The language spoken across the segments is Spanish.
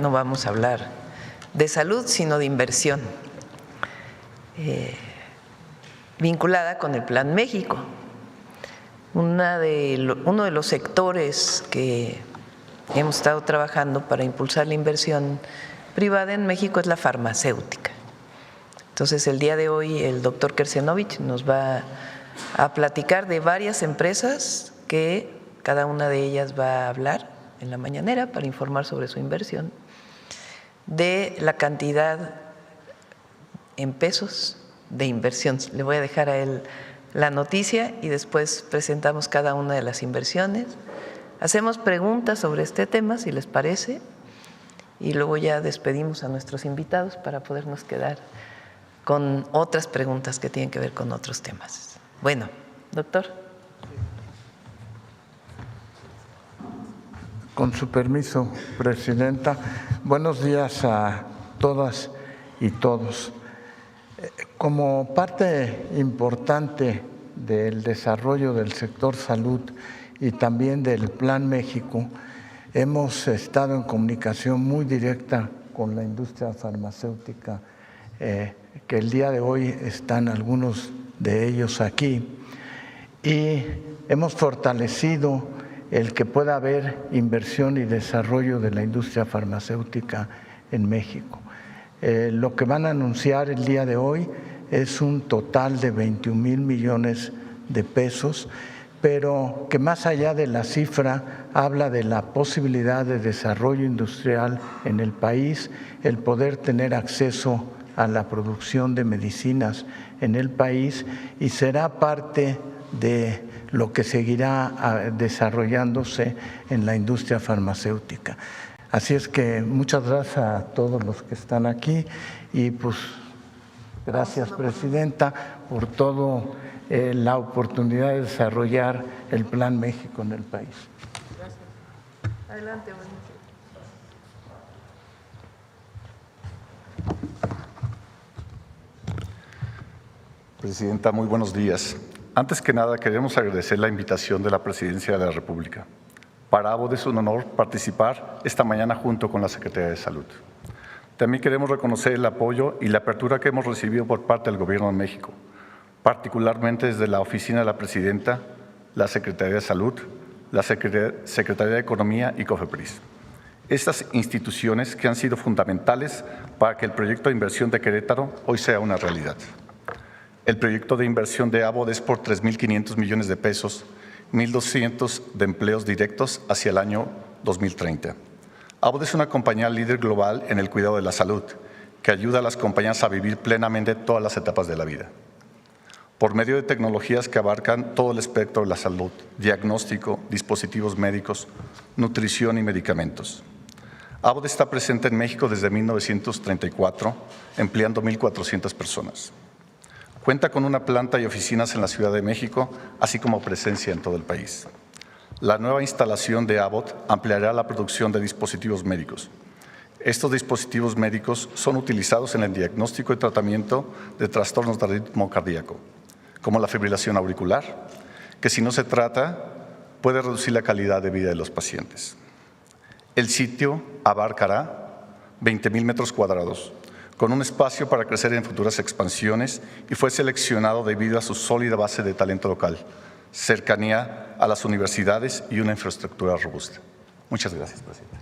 No vamos a hablar de salud, sino de inversión, vinculada con el Plan México. Uno de los sectores que hemos estado trabajando para impulsar la inversión privada en México es la farmacéutica. Entonces, el día de hoy el doctor Kersenovich nos va a platicar de varias empresas que cada una de ellas va a hablar en la mañanera para informar sobre su inversión, de la cantidad en pesos de inversión. Le voy a dejar a él la noticia y después presentamos cada una de las inversiones. Hacemos preguntas sobre este tema, si les parece, y luego ya despedimos a nuestros invitados para podernos quedar con otras preguntas que tienen que ver con otros temas. Bueno, doctor. Con su permiso, Presidenta. Buenos días a todas y todos. Como parte importante del desarrollo del sector salud y también del Plan México, hemos estado en comunicación muy directa con la industria farmacéutica, que el día de hoy están algunos de ellos aquí, y hemos fortalecido el que pueda haber inversión y desarrollo de la industria farmacéutica en México. Lo que van a anunciar el día de hoy es un total de 21,000 millones de pesos, pero que más allá de la cifra habla de la posibilidad de desarrollo industrial en el país, el poder tener acceso a la producción de medicinas en el país, y será parte de lo que seguirá desarrollándose en la industria farmacéutica. Así es que muchas gracias a todos los que están aquí y pues gracias, Presidenta, por todo la oportunidad de desarrollar el Plan México en el país. Gracias. Adelante, buenos días. Presidenta, muy buenos días. Antes que nada, queremos agradecer la invitación de la Presidencia de la República. Para ABOD es un honor participar esta mañana junto con la Secretaría de Salud. También queremos reconocer el apoyo y la apertura que hemos recibido por parte del Gobierno de México, particularmente desde la Oficina de la Presidenta, la Secretaría de Salud, la Secretaría de Economía y COFEPRIS. Estas instituciones que han sido fundamentales para que el proyecto de inversión de Querétaro hoy sea una realidad. El proyecto de inversión de ABOD es por 3,500 millones de pesos, 1,200 de empleos directos hacia el año 2030. ABOD es una compañía líder global en el cuidado de la salud, que ayuda a las compañías a vivir plenamente todas las etapas de la vida. Por medio de tecnologías que abarcan todo el espectro de la salud, diagnóstico, dispositivos médicos, nutrición y medicamentos. ABOD está presente en México desde 1934, empleando 1,400 personas. Cuenta con una planta y oficinas en la Ciudad de México, así como presencia en todo el país. La nueva instalación de ABOD ampliará la producción de dispositivos médicos. Estos dispositivos médicos son utilizados en el diagnóstico y tratamiento de trastornos de ritmo cardíaco, como la fibrilación auricular, que si no se trata, puede reducir la calidad de vida de los pacientes. El sitio abarcará 20,000 metros cuadrados, con un espacio para crecer en futuras expansiones, y fue seleccionado debido a su sólida base de talento local, cercanía a las universidades y una infraestructura robusta. Muchas gracias, Presidenta.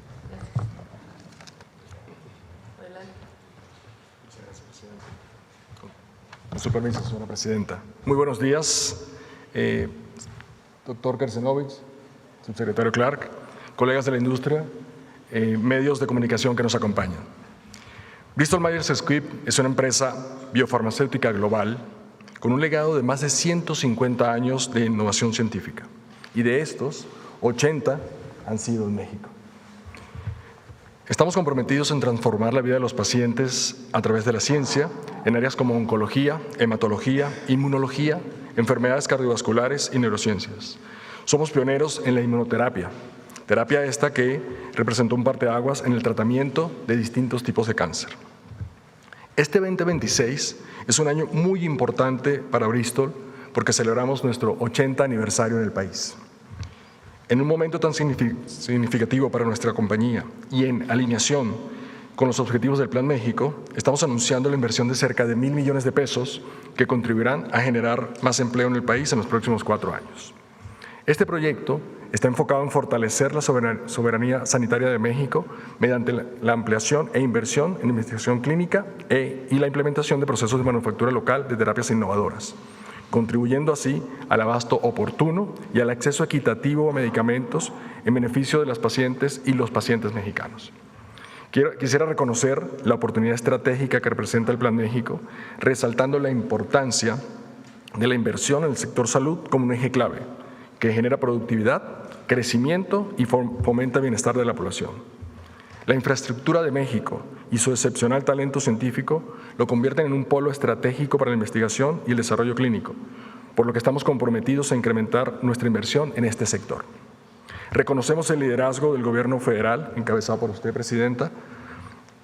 Con su permiso, señora Presidenta. Muy buenos días, doctor Kersenovich, subsecretario Clark, colegas de la industria, medios de comunicación que nos acompañan. Bristol Myers Squibb es una empresa biofarmacéutica global con un legado de más de 150 años de innovación científica, y de estos, 80 han sido en México. Estamos comprometidos en transformar la vida de los pacientes a través de la ciencia en áreas como oncología, hematología, inmunología, enfermedades cardiovasculares y neurociencias. Somos pioneros en la inmunoterapia, terapia esta que representó un parteaguas en el tratamiento de distintos tipos de cáncer. Este 2026 es un año muy importante para Bristol porque celebramos nuestro 80 aniversario en el país. En un momento tan significativo para nuestra compañía y en alineación con los objetivos del Plan México, estamos anunciando la inversión de cerca de 1,000 millones de pesos que contribuirán a generar más empleo en el país en los próximos 4 años. Este proyecto está enfocado en fortalecer la soberanía sanitaria de México mediante la ampliación e inversión en investigación clínica y la implementación de procesos de manufactura local de terapias innovadoras, contribuyendo así al abasto oportuno y al acceso equitativo a medicamentos en beneficio de las pacientes y los pacientes mexicanos. Quisiera reconocer la oportunidad estratégica que representa el Plan México, resaltando la importancia de la inversión en el sector salud como un eje clave, que genera productividad, crecimiento y fomenta el bienestar de la población. La infraestructura de México y su excepcional talento científico lo convierten en un polo estratégico para la investigación y el desarrollo clínico, por lo que estamos comprometidos a incrementar nuestra inversión en este sector. Reconocemos el liderazgo del Gobierno federal, encabezado por usted, Presidenta,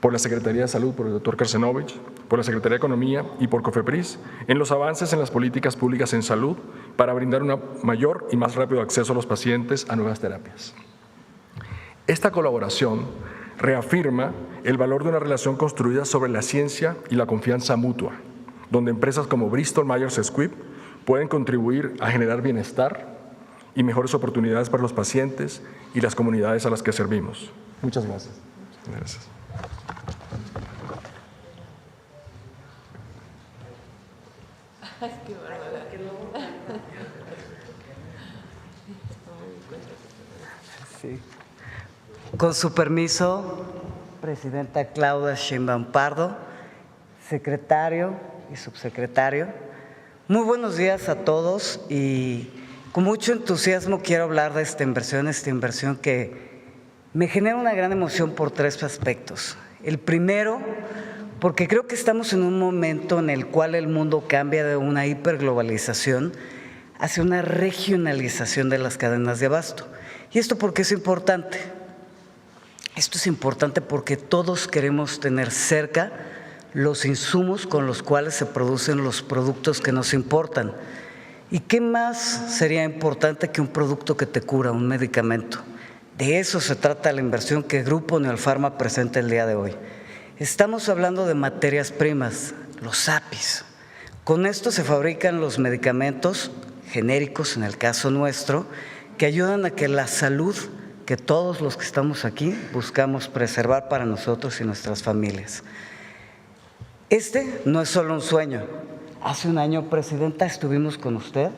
por la Secretaría de Salud, por el doctor Karsenovich, por la Secretaría de Economía y por COFEPRIS, en los avances en las políticas públicas en salud para brindar un mayor y más rápido acceso a los pacientes a nuevas terapias. Esta colaboración reafirma el valor de una relación construida sobre la ciencia y la confianza mutua, donde empresas como Bristol Myers Squibb pueden contribuir a generar bienestar y mejores oportunidades para los pacientes y las comunidades a las que servimos. Muchas gracias. Gracias. Sí. Con su permiso, Presidenta Claudia Sheinbaum Pardo, secretario y subsecretario, muy buenos días a todos y con mucho entusiasmo quiero hablar de esta inversión que me genera una gran emoción por 3 aspectos. El primero, porque creo que estamos en un momento en el cual el mundo cambia de una hiperglobalización hacia una regionalización de las cadenas de abasto. ¿Y esto por qué es importante? Esto es importante porque todos queremos tener cerca los insumos con los cuales se producen los productos que nos importan. ¿Y qué más sería importante que un producto que te cura, un medicamento? De eso se trata la inversión que Grupo Neolfarma presenta el día de hoy. Estamos hablando de materias primas, los APIs. Con esto se fabrican los medicamentos genéricos, en el caso nuestro, que ayudan a que la salud que todos los que estamos aquí buscamos preservar para nosotros y nuestras familias. Este no es solo un sueño. Hace un año, Presidenta, estuvimos con usted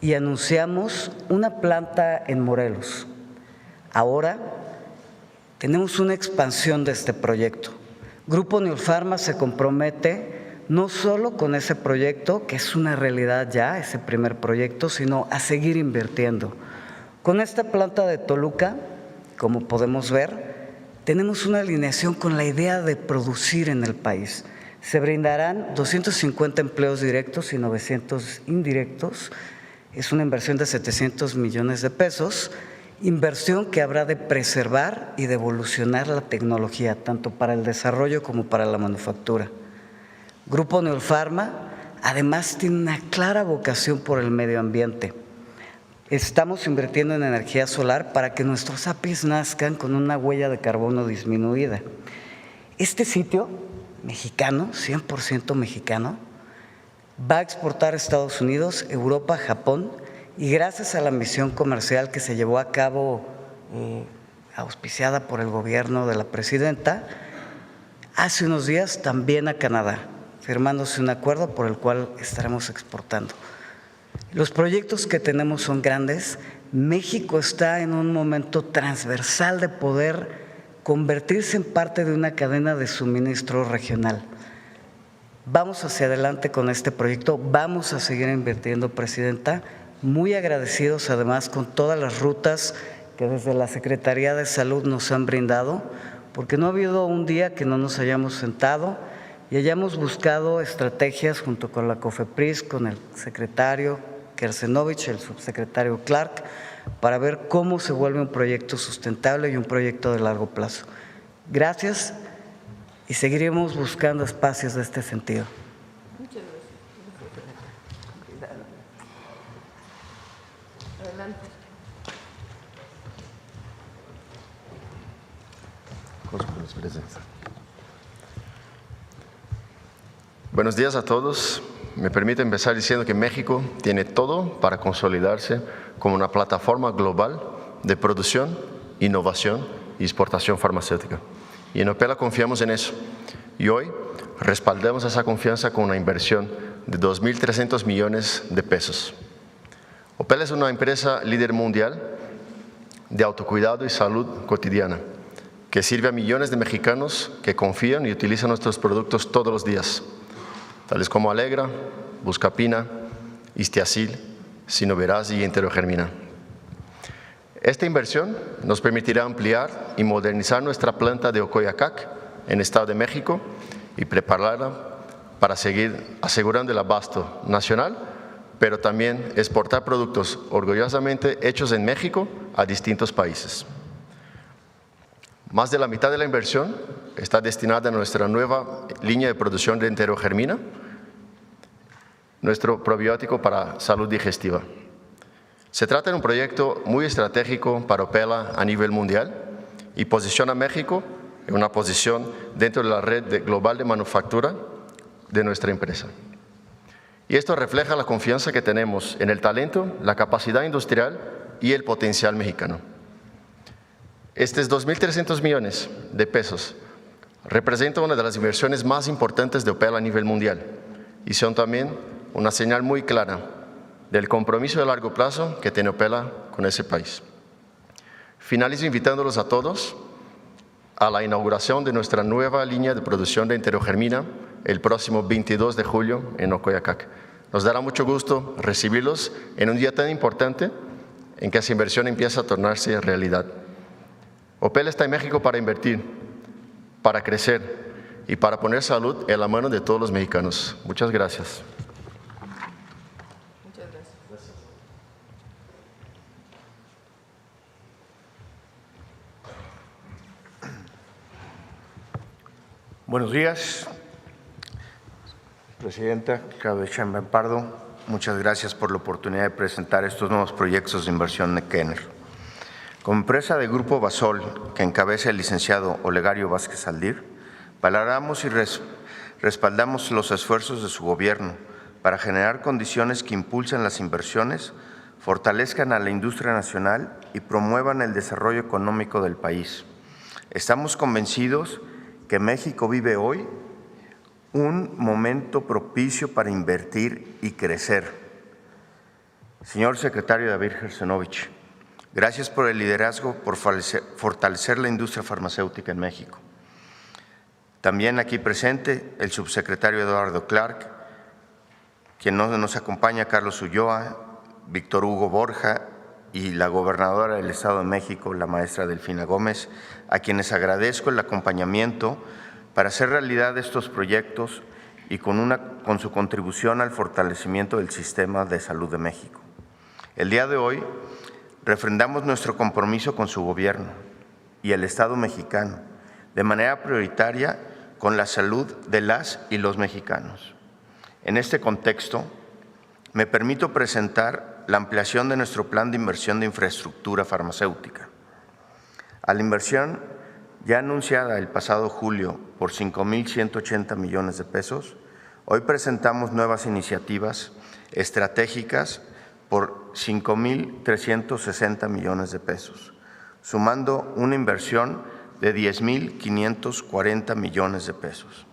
y anunciamos una planta en Morelos. Ahora tenemos una expansión de este proyecto. Grupo Neolfarma se compromete no solo con ese proyecto, que es una realidad ya, ese primer proyecto, sino a seguir invirtiendo. Con esta planta de Toluca, como podemos ver, tenemos una alineación con la idea de producir en el país. Se brindarán 250 empleos directos y 900 indirectos. Es una inversión de 700 millones de pesos, inversión que habrá de preservar y de evolucionar la tecnología, tanto para el desarrollo como para la manufactura. Grupo Neolfarma, además, tiene una clara vocación por el medio ambiente. Estamos invirtiendo en energía solar para que nuestros APIs nazcan con una huella de carbono disminuida. Este sitio mexicano, 100% mexicano, va a exportar a Estados Unidos, Europa, Japón, y gracias a la misión comercial que se llevó a cabo, auspiciada por el gobierno de la Presidenta, hace unos días también a Canadá, firmándose un acuerdo por el cual estaremos exportando. Los proyectos que tenemos son grandes. México está en un momento transversal de poder convertirse en parte de una cadena de suministro regional. Vamos hacia adelante con este proyecto, vamos a seguir invirtiendo, Presidenta, muy agradecidos además con todas las rutas que desde la Secretaría de Salud nos han brindado, porque no ha habido un día que no nos hayamos sentado y hayamos buscado estrategias junto con la COFEPRIS, con el secretario Karsenovich, el subsecretario Clark, para ver cómo se vuelve un proyecto sustentable y un proyecto de largo plazo. Gracias y seguiremos buscando espacios de este sentido. Muchas gracias. Adelante. Buenos días a todos. Me permito empezar diciendo que México tiene todo para consolidarse como una plataforma global de producción, innovación y exportación farmacéutica. Y en Opela confiamos en eso. Y hoy respaldamos esa confianza con una inversión de 2.300 millones de pesos. Opela es una empresa líder mundial de autocuidado y salud cotidiana, que sirve a millones de mexicanos que confían y utilizan nuestros productos todos los días, tales como Alegra, Buscapina, Istiazil, Sinoveraz y Enterogermina. Esta inversión nos permitirá ampliar y modernizar nuestra planta de Ocoyacac, en Estado de México, y prepararla para seguir asegurando el abasto nacional, pero también exportar productos orgullosamente hechos en México a distintos países. Más de la mitad de la inversión está destinada a nuestra nueva línea de producción de Enterogermina, nuestro probiótico para salud digestiva. Se trata de un proyecto muy estratégico para Opela a nivel mundial y posiciona a México en una posición dentro de la red global de manufactura de nuestra empresa. Y esto refleja la confianza que tenemos en el talento, la capacidad industrial y el potencial mexicano. Estos 2.300 millones de pesos representan una de las inversiones más importantes de Opela a nivel mundial y son también una señal muy clara del compromiso de largo plazo que tiene Opela con ese país. Finalizo invitándolos a todos a la inauguración de nuestra nueva línea de producción de Enterogermina el próximo 22 de julio en Ocoyacac. Nos dará mucho gusto recibirlos en un día tan importante en que esa inversión empieza a tornarse realidad. Opela está en México para invertir, para crecer y para poner salud en la mano de todos los mexicanos. Muchas gracias. Buenos días, Presidenta Claudia Sheinbaum Pardo. Muchas gracias por la oportunidad de presentar estos nuevos proyectos de inversión de Kenner. Como empresa de Grupo Basol, que encabeza el licenciado Olegario Vázquez Aldir, valoramos y respaldamos los esfuerzos de su gobierno para generar condiciones que impulsen las inversiones, fortalezcan a la industria nacional y promuevan el desarrollo económico del país. Estamos convencidos que México vive hoy un momento propicio para invertir y crecer. Señor secretario David Gersenovich, gracias por el liderazgo, por fortalecer la industria farmacéutica en México. También aquí presente el subsecretario Eduardo Clark, quien nos acompaña, Carlos Ulloa, Víctor Hugo Borja y la gobernadora del Estado de México, la maestra Delfina Gómez, a quienes agradezco el acompañamiento para hacer realidad estos proyectos y con su contribución al fortalecimiento del sistema de salud de México. El día de hoy refrendamos nuestro compromiso con su gobierno y el Estado mexicano, de manera prioritaria con la salud de las y los mexicanos. En este contexto, me permito presentar la ampliación de nuestro plan de inversión de infraestructura farmacéutica. A la inversión ya anunciada el pasado julio por 5.180 millones de pesos, hoy presentamos nuevas iniciativas estratégicas por 5.360 millones de pesos, sumando una inversión de 10.540 millones de pesos.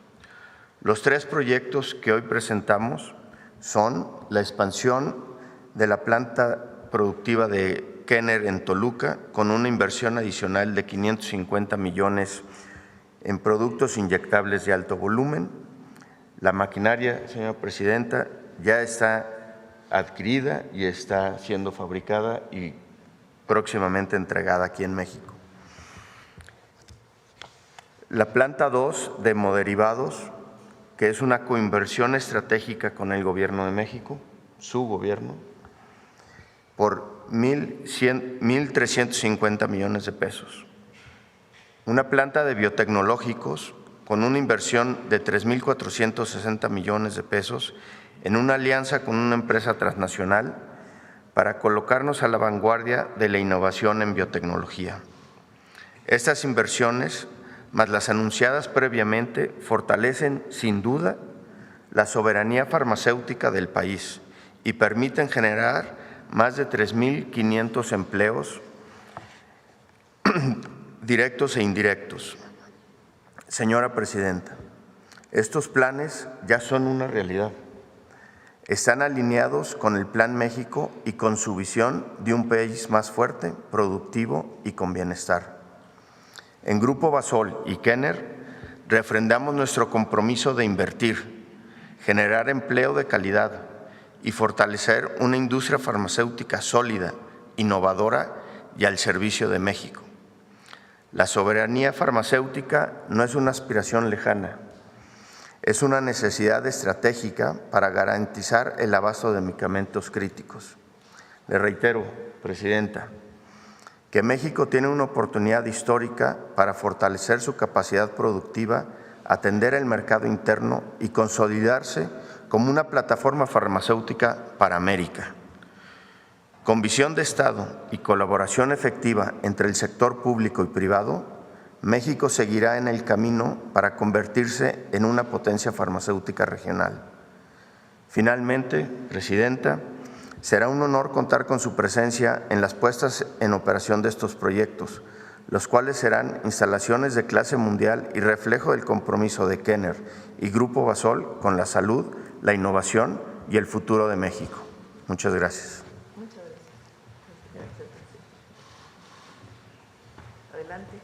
Los tres proyectos que hoy presentamos son la expansión de la planta productiva de Kenner en Toluca, con una inversión adicional de 550 millones en productos inyectables de alto volumen. La maquinaria, señora Presidenta, ya está adquirida y está siendo fabricada y próximamente entregada aquí en México. La planta 2 de hemoderivados, que es una coinversión estratégica con el Gobierno de México, su gobierno, por 1.350 millones de pesos. Una planta de biotecnológicos con una inversión de 3.460 millones de pesos en una alianza con una empresa transnacional para colocarnos a la vanguardia de la innovación en biotecnología. Estas inversiones más las anunciadas previamente, fortalecen sin duda la soberanía farmacéutica del país y permiten generar más de 3.500 empleos directos e indirectos. Señora Presidenta, estos planes ya son una realidad. Están alineados con el Plan México y con su visión de un país más fuerte, productivo y con bienestar. En Grupo Basol y Kenner refrendamos nuestro compromiso de invertir, generar empleo de calidad y fortalecer una industria farmacéutica sólida, innovadora y al servicio de México. La soberanía farmacéutica no es una aspiración lejana, es una necesidad estratégica para garantizar el abasto de medicamentos críticos. Le reitero, Presidenta, que México tiene una oportunidad histórica para fortalecer su capacidad productiva, atender el mercado interno y consolidarse como una plataforma farmacéutica para América. Con visión de Estado y colaboración efectiva entre el sector público y privado, México seguirá en el camino para convertirse en una potencia farmacéutica regional. Finalmente, Presidenta, será un honor contar con su presencia en las puestas en operación de estos proyectos, los cuales serán instalaciones de clase mundial y reflejo del compromiso de Kenner y Grupo Basol con la salud, la innovación y el futuro de México. Muchas gracias. Adelante.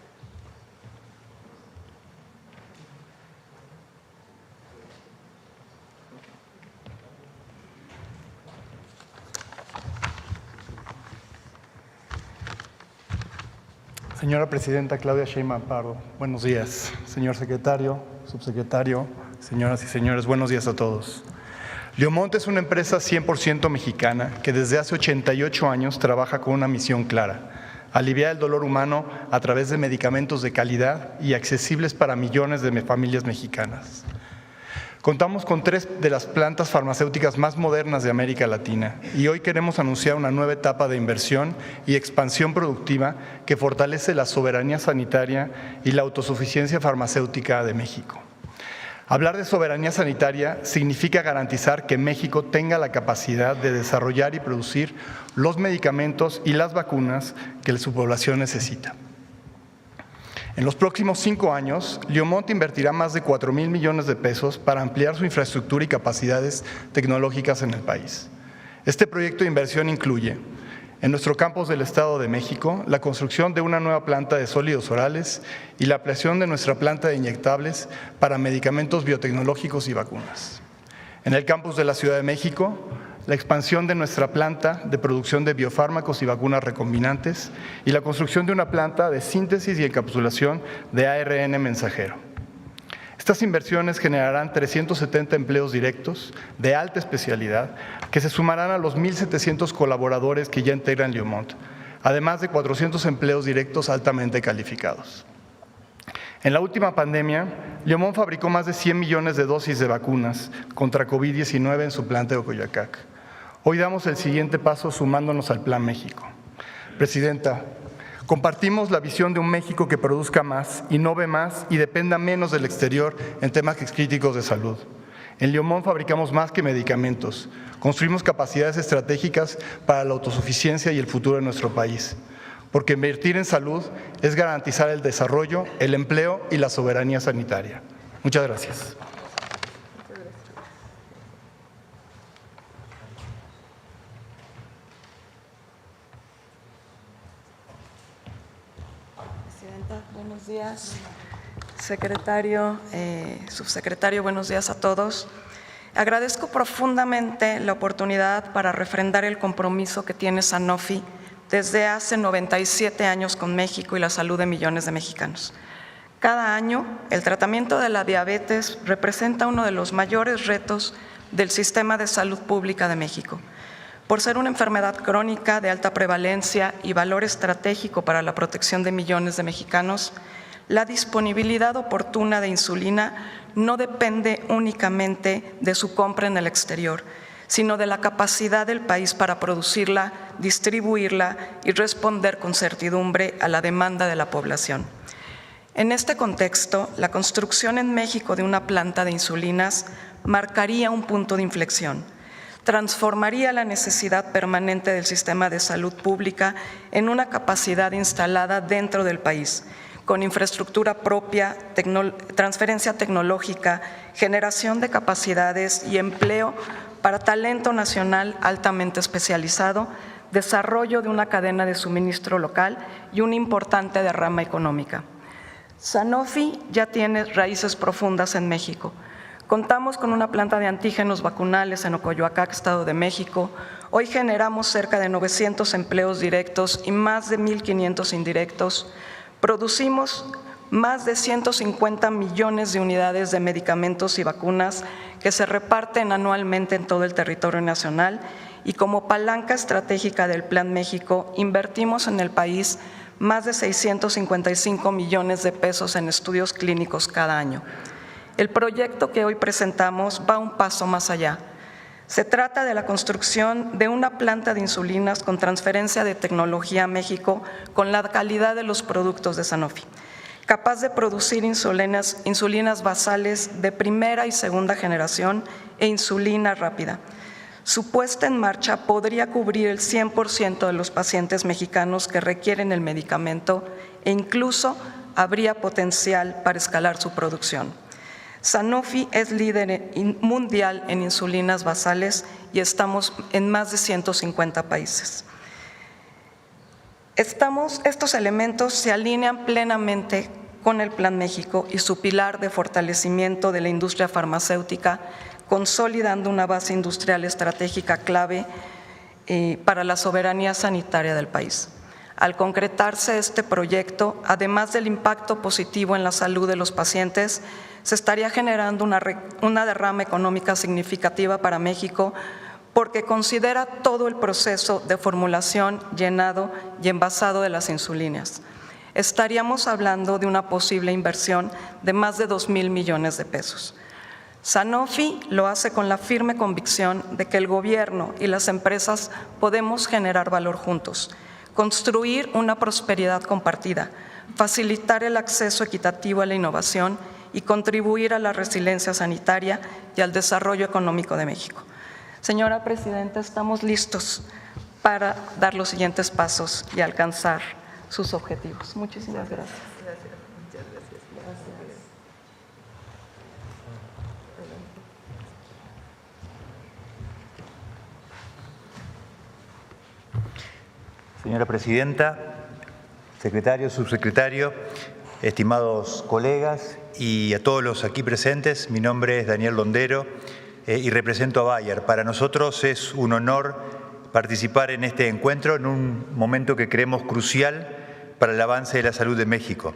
Señora Presidenta Claudia Sheinbaum Pardo, buenos días. Señor Secretario, Subsecretario, señoras y señores, buenos días a todos. Leomont es una empresa 100% mexicana que desde hace 88 años trabaja con una misión clara: aliviar el dolor humano a través de medicamentos de calidad y accesibles para millones de familias mexicanas. Contamos con 3 de las plantas farmacéuticas más modernas de América Latina y hoy queremos anunciar una nueva etapa de inversión y expansión productiva que fortalece la soberanía sanitaria y la autosuficiencia farmacéutica de México. Hablar de soberanía sanitaria significa garantizar que México tenga la capacidad de desarrollar y producir los medicamentos y las vacunas que su población necesita. En los próximos 5 años, Leomont invertirá más de 4,000 millones de pesos para ampliar su infraestructura y capacidades tecnológicas en el país. Este proyecto de inversión incluye, en nuestro campus del Estado de México, la construcción de una nueva planta de sólidos orales y la ampliación de nuestra planta de inyectables para medicamentos biotecnológicos y vacunas. En el campus de la Ciudad de México, la expansión de nuestra planta de producción de biofármacos y vacunas recombinantes y la construcción de una planta de síntesis y encapsulación de ARN mensajero. Estas inversiones generarán 370 empleos directos de alta especialidad que se sumarán a los 1,700 colaboradores que ya integran Leomont, además de 400 empleos directos altamente calificados. En la última pandemia, Leomont fabricó más de 100 millones de dosis de vacunas contra COVID-19 en su planta de Coyoacac. Hoy damos el siguiente paso sumándonos al Plan México. Presidenta, compartimos la visión de un México que produzca más, innove más y dependa menos del exterior en temas críticos de salud. En Leomont fabricamos más que medicamentos, construimos capacidades estratégicas para la autosuficiencia y el futuro de nuestro país, porque invertir en salud es garantizar el desarrollo, el empleo y la soberanía sanitaria. Muchas gracias. Buenos días, secretario, subsecretario, buenos días a todos. Agradezco profundamente la oportunidad para refrendar el compromiso que tiene Sanofi desde hace 97 años con México y la salud de millones de mexicanos. Cada año, el tratamiento de la diabetes representa uno de los mayores retos del sistema de salud pública de México. Por ser una enfermedad crónica de alta prevalencia y valor estratégico para la protección de millones de mexicanos, la disponibilidad oportuna de insulina no depende únicamente de su compra en el exterior, sino de la capacidad del país para producirla, distribuirla y responder con certidumbre a la demanda de la población. En este contexto, la construcción en México de una planta de insulinas marcaría un punto de inflexión. Transformaría la necesidad permanente del sistema de salud pública en una capacidad instalada dentro del país, con infraestructura propia, transferencia tecnológica, generación de capacidades y empleo para talento nacional altamente especializado, desarrollo de una cadena de suministro local y una importante derrama económica. Sanofi ya tiene raíces profundas en México. Contamos con una planta de antígenos vacunales en Ocoyoacac, Estado de México. Hoy generamos cerca de 900 empleos directos y más de 1,500 indirectos. Producimos más de 150 millones de unidades de medicamentos y vacunas que se reparten anualmente en todo el territorio nacional, y como palanca estratégica del Plan México invertimos en el país más de 655 millones de pesos en estudios clínicos cada año. El proyecto que hoy presentamos va un paso más allá. Se trata de la construcción de una planta de insulinas con transferencia de tecnología a México con la calidad de los productos de Sanofi, capaz de producir insulinas basales de primera y segunda generación e insulina rápida. Su puesta en marcha podría cubrir el 100% de los pacientes mexicanos que requieren el medicamento e incluso habría potencial para escalar su producción. Sanofi es líder mundial en insulinas basales y estamos en más de 150 países. Estos elementos se alinean plenamente con el Plan México y su pilar de fortalecimiento de la industria farmacéutica, consolidando una base industrial estratégica clave para la soberanía sanitaria del país. Al concretarse este proyecto, además del impacto positivo en la salud de los pacientes, se estaría generando una derrama económica significativa para México, porque considera todo el proceso de formulación, llenado y envasado de las insulinas. Estaríamos hablando de una posible inversión de más de 2,000 millones de pesos. Sanofi lo hace con la firme convicción de que el gobierno y las empresas podemos generar valor juntos, construir una prosperidad compartida, facilitar el acceso equitativo a la innovación y contribuir a la resiliencia sanitaria y al desarrollo económico de México. Señora Presidenta, estamos listos para dar los siguientes pasos y alcanzar sus objetivos. Muchísimas gracias. Señora Presidenta, secretario, subsecretario, estimados colegas y a todos los aquí presentes, mi nombre es Daniel Londero y represento a Bayer. Para nosotros es un honor participar en este encuentro en un momento que creemos crucial para el avance de la salud de México.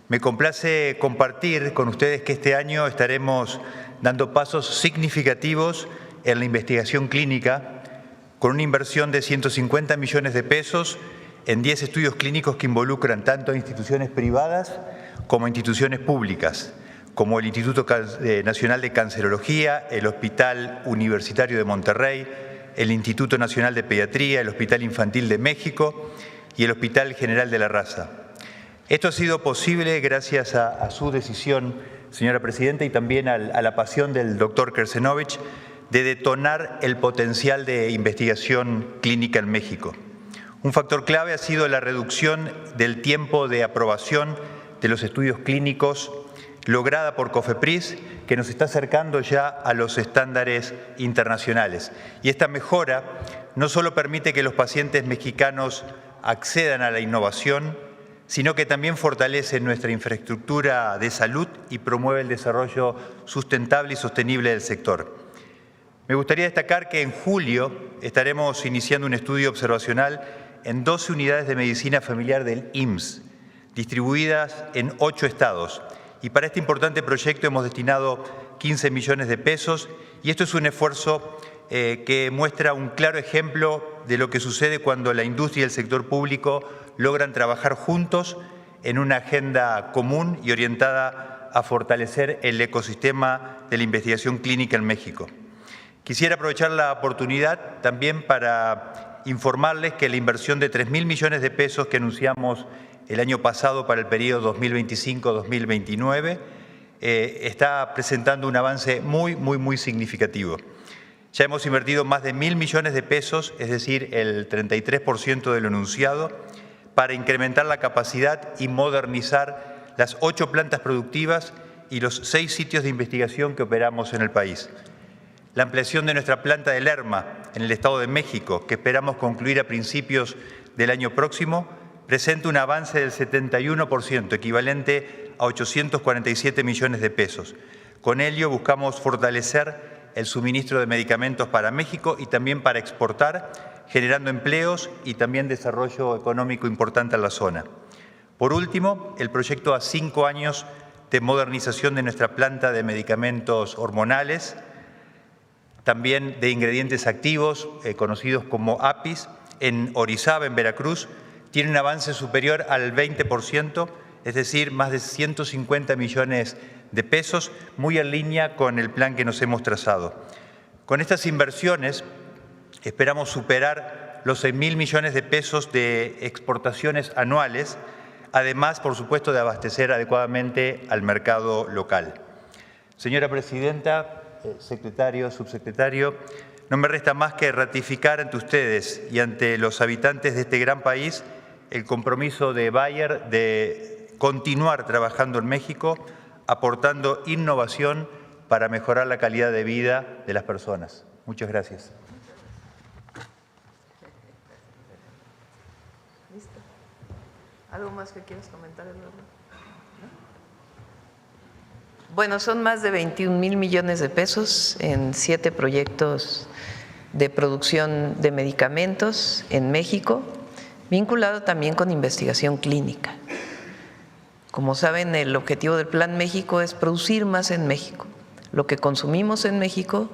Me complace compartir con ustedes que este año estaremos dando pasos significativos en la investigación clínica con una inversión de 150 millones de pesos en 10 estudios clínicos que involucran tanto a instituciones privadas como a instituciones públicas, como el Instituto Nacional de Cancerología, el Hospital Universitario de Monterrey, el Instituto Nacional de Pediatría, el Hospital Infantil de México y el Hospital General de la Raza. Esto ha sido posible gracias a su decisión, señora Presidenta, y también a la pasión del doctor Kersenovich de detonar el potencial de investigación clínica en México. Un factor clave ha sido la reducción del tiempo de aprobación de los estudios clínicos lograda por COFEPRIS, que nos está acercando ya a los estándares internacionales. Y esta mejora no solo permite que los pacientes mexicanos accedan a la innovación, sino que también fortalece nuestra infraestructura de salud y promueve el desarrollo sustentable y sostenible del sector. Me gustaría destacar que en julio estaremos iniciando un estudio observacional en 12 unidades de medicina familiar del IMSS, distribuidas en 8 estados. Y para este importante proyecto hemos destinado 15 millones de pesos y esto es un esfuerzo que muestra un claro ejemplo de lo que sucede cuando la industria y el sector público logran trabajar juntos en una agenda común y orientada a fortalecer el ecosistema de la investigación clínica en México. Quisiera aprovechar la oportunidad también para informarles que la inversión de 3,000 millones de pesos que anunciamos el año pasado para el periodo 2025-2029, está presentando un avance muy significativo. Ya hemos invertido más de 1.000 millones de pesos, es decir, el 33% de lo anunciado, para incrementar la capacidad y modernizar las 8 plantas productivas y los 6 sitios de investigación que operamos en el país. La ampliación de nuestra planta de Lerma, en el Estado de México, que esperamos concluir a principios del año próximo, presenta un avance del 71%, equivalente a 847 millones de pesos. Con ello buscamos fortalecer el suministro de medicamentos para México y también para exportar, generando empleos y también desarrollo económico importante en la zona. Por último, el proyecto a 5 años de modernización de nuestra planta de medicamentos hormonales, también de ingredientes activos, conocidos como APIs, en Orizaba, en Veracruz, tiene un avance superior al 20%, es decir, más de 150 millones de pesos, muy en línea con el plan que nos hemos trazado. Con estas inversiones esperamos superar los 6.000 millones de pesos de exportaciones anuales, además, por supuesto, de abastecer adecuadamente al mercado local. Señora Presidenta, secretario, subsecretario, no me resta más que ratificar ante ustedes y ante los habitantes de este gran país el compromiso de Bayer de continuar trabajando en México, aportando innovación para mejorar la calidad de vida de las personas. Muchas gracias. ¿Listo? ¿Algo más que quieras comentar, Eduardo? Bueno, son más de 21,000 millones de pesos en 7 proyectos de producción de medicamentos en México, vinculado también con investigación clínica. Como saben, el objetivo del Plan México es producir más en México, lo que consumimos en México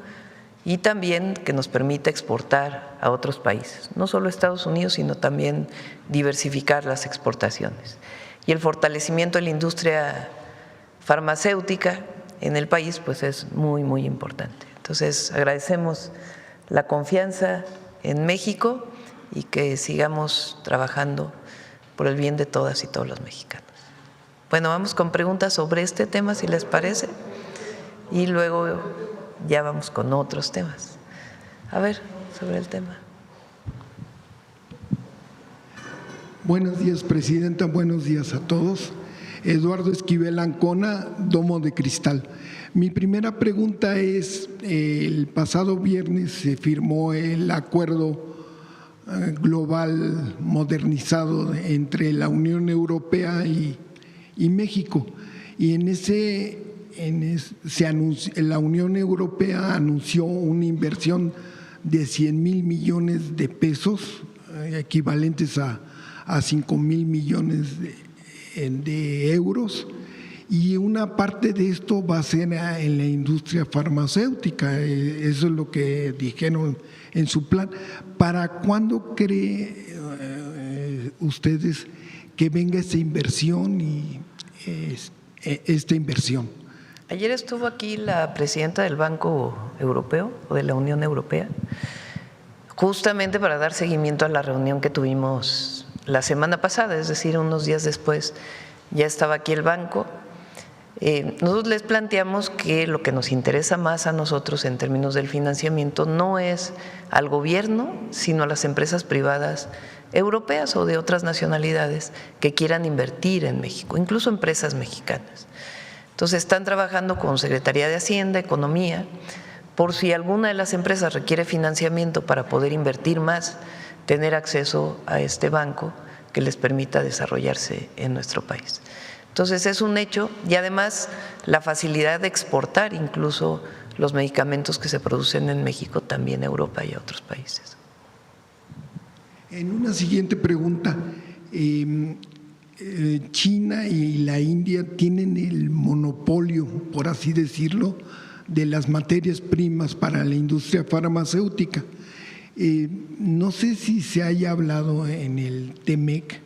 y también que nos permita exportar a otros países, no solo a Estados Unidos, sino también diversificar las exportaciones. Y el fortalecimiento de la industria farmacéutica en el país pues es muy importante. Entonces agradecemos la confianza en México y que sigamos trabajando por el bien de todas y todos los mexicanos. Bueno, vamos con preguntas sobre este tema, si les parece, y luego ya vamos con otros temas. A ver, sobre el tema. Buenos días, Presidenta. Buenos días a todos. Eduardo Esquivel Ancona, Domo de Cristal. Mi primera pregunta es, el pasado viernes se firmó el acuerdo global modernizado entre la Unión Europea y México, y la Unión Europea anunció una inversión de 100,000 millones de pesos, equivalentes a 5,000 millones de euros, y una parte de esto va a ser en la industria farmacéutica. Eso es lo que dijeron en su plan. ¿Para cuándo cree ustedes que venga esta inversión y esta inversión? Ayer estuvo aquí la presidenta del Banco Europeo o de la Unión Europea, justamente para dar seguimiento a la reunión que tuvimos la semana pasada, es decir, unos días después ya estaba aquí el banco. Nosotros les planteamos que lo que nos interesa más a nosotros en términos del financiamiento no es al gobierno, sino a las empresas privadas europeas o de otras nacionalidades que quieran invertir en México, incluso empresas mexicanas. Entonces están trabajando con Secretaría de Hacienda, Economía, por si alguna de las empresas requiere financiamiento para poder invertir más, tener acceso a este banco que les permita desarrollarse en nuestro país. Entonces es un hecho, y además la facilidad de exportar incluso los medicamentos que se producen en México también a Europa y a otros países. En una siguiente pregunta, China y la India tienen el monopolio, por así decirlo, de las materias primas para la industria farmacéutica. No sé si se haya hablado en el TEMEC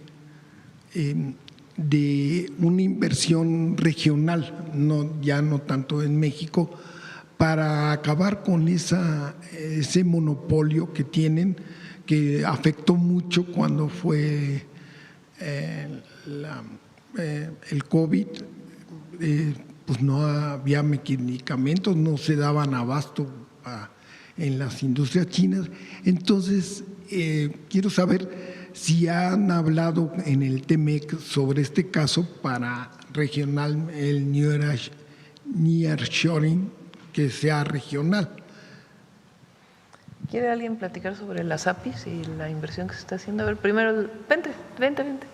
de una inversión regional, ya no tanto en México, para acabar con ese monopolio que tienen, que afectó mucho cuando fue el COVID, pues no había medicamentos, no se daban abasto en las industrias chinas. Entonces, quiero saber si han hablado en el TEMEC sobre este caso para regional, el nearshoring, que sea regional. ¿Quiere alguien platicar sobre las APIs y la inversión que se está haciendo? A ver, primero, vente, adelante.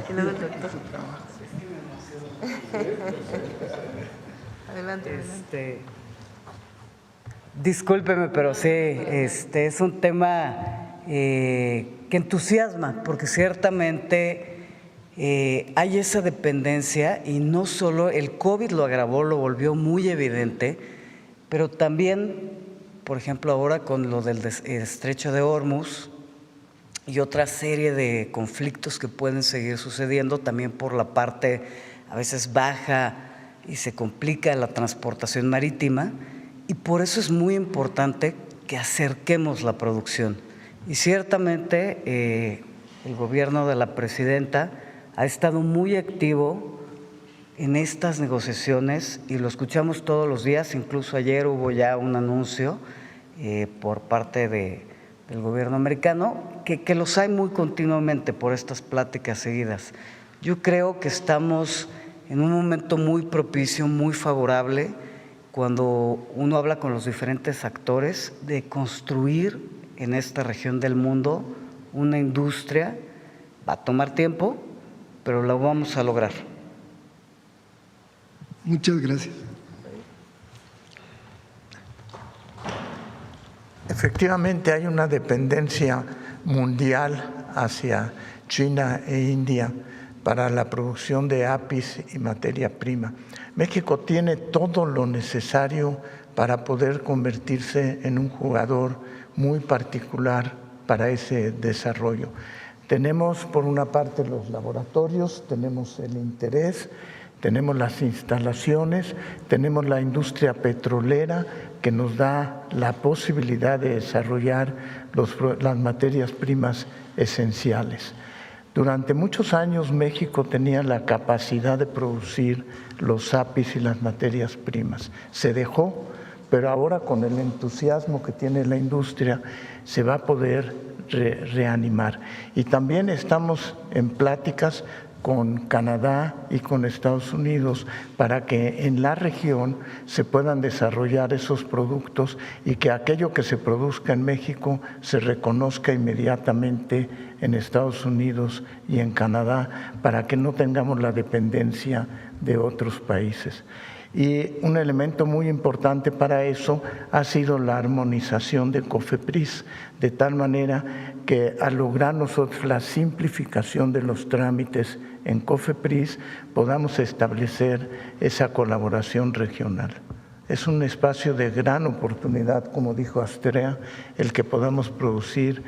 Y luego el doctor. Adelante. Discúlpeme, pero sí, es un tema que entusiasma, porque ciertamente hay esa dependencia y no solo el COVID lo agravó, lo volvió muy evidente, pero también, por ejemplo, ahora con lo del estrecho de Hormuz y otra serie de conflictos que pueden seguir sucediendo, también por la parte a veces baja y se complica la transportación marítima, y por eso es muy importante que acerquemos la producción. Y ciertamente el gobierno de la presidenta ha estado muy activo en estas negociaciones y lo escuchamos todos los días. Incluso ayer hubo ya un anuncio por parte del gobierno americano que los hay muy continuamente por estas pláticas seguidas. Yo creo que estamos en un momento muy propicio, muy favorable, cuando uno habla con los diferentes actores de construir en esta región del mundo una industria. Va a tomar tiempo, pero lo vamos a lograr. Muchas gracias. Efectivamente hay una dependencia mundial hacia China e India para la producción de APIs y materia prima. México tiene todo lo necesario para poder convertirse en un jugador muy particular para ese desarrollo. Tenemos por una parte los laboratorios, tenemos el interés, tenemos las instalaciones, tenemos la industria petrolera que nos da la posibilidad de desarrollar las materias primas esenciales. Durante muchos años México tenía la capacidad de producir los APIs y las materias primas. Se dejó, pero ahora con el entusiasmo que tiene la industria se va a poder reanimar. Y también estamos en pláticas con Canadá y con Estados Unidos para que en la región se puedan desarrollar esos productos y que aquello que se produzca en México se reconozca inmediatamente en Estados Unidos y en Canadá para que no tengamos la dependencia de otros países. Y un elemento muy importante para eso ha sido la armonización de COFEPRIS, de tal manera que al lograr nosotros la simplificación de los trámites en COFEPRIS podamos establecer esa colaboración regional. Es un espacio de gran oportunidad, como dijo Astrea, el que podamos producir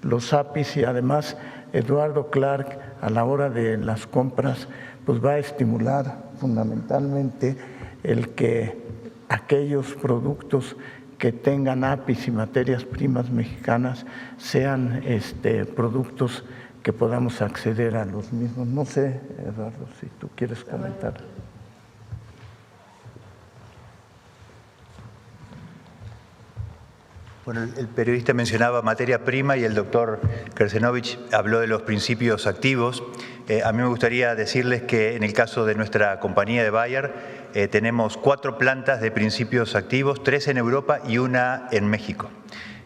los APIs y además Eduardo Clark a la hora de las compras pues va a estimular fundamentalmente el que aquellos productos que tengan APIs y materias primas mexicanas sean productos que podamos acceder a los mismos. No sé, Eduardo, si tú quieres comentar. Bueno, el periodista mencionaba materia prima y el doctor Krzenovich habló de los principios activos. A mí me gustaría decirles que en el caso de nuestra compañía de Bayer tenemos 4 plantas de principios activos, 3 en Europa y 1 en México.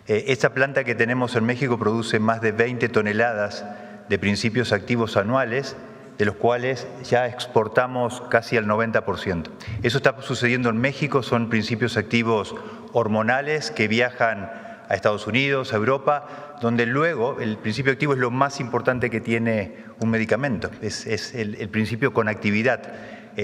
Esta planta que tenemos en México produce más de 20 toneladas de principios activos anuales, de los cuales ya exportamos casi al 90%. Eso está sucediendo en México, son principios activos hormonales que viajan a Estados Unidos, a Europa, donde luego el principio activo es lo más importante que tiene un medicamento, es el principio con actividad.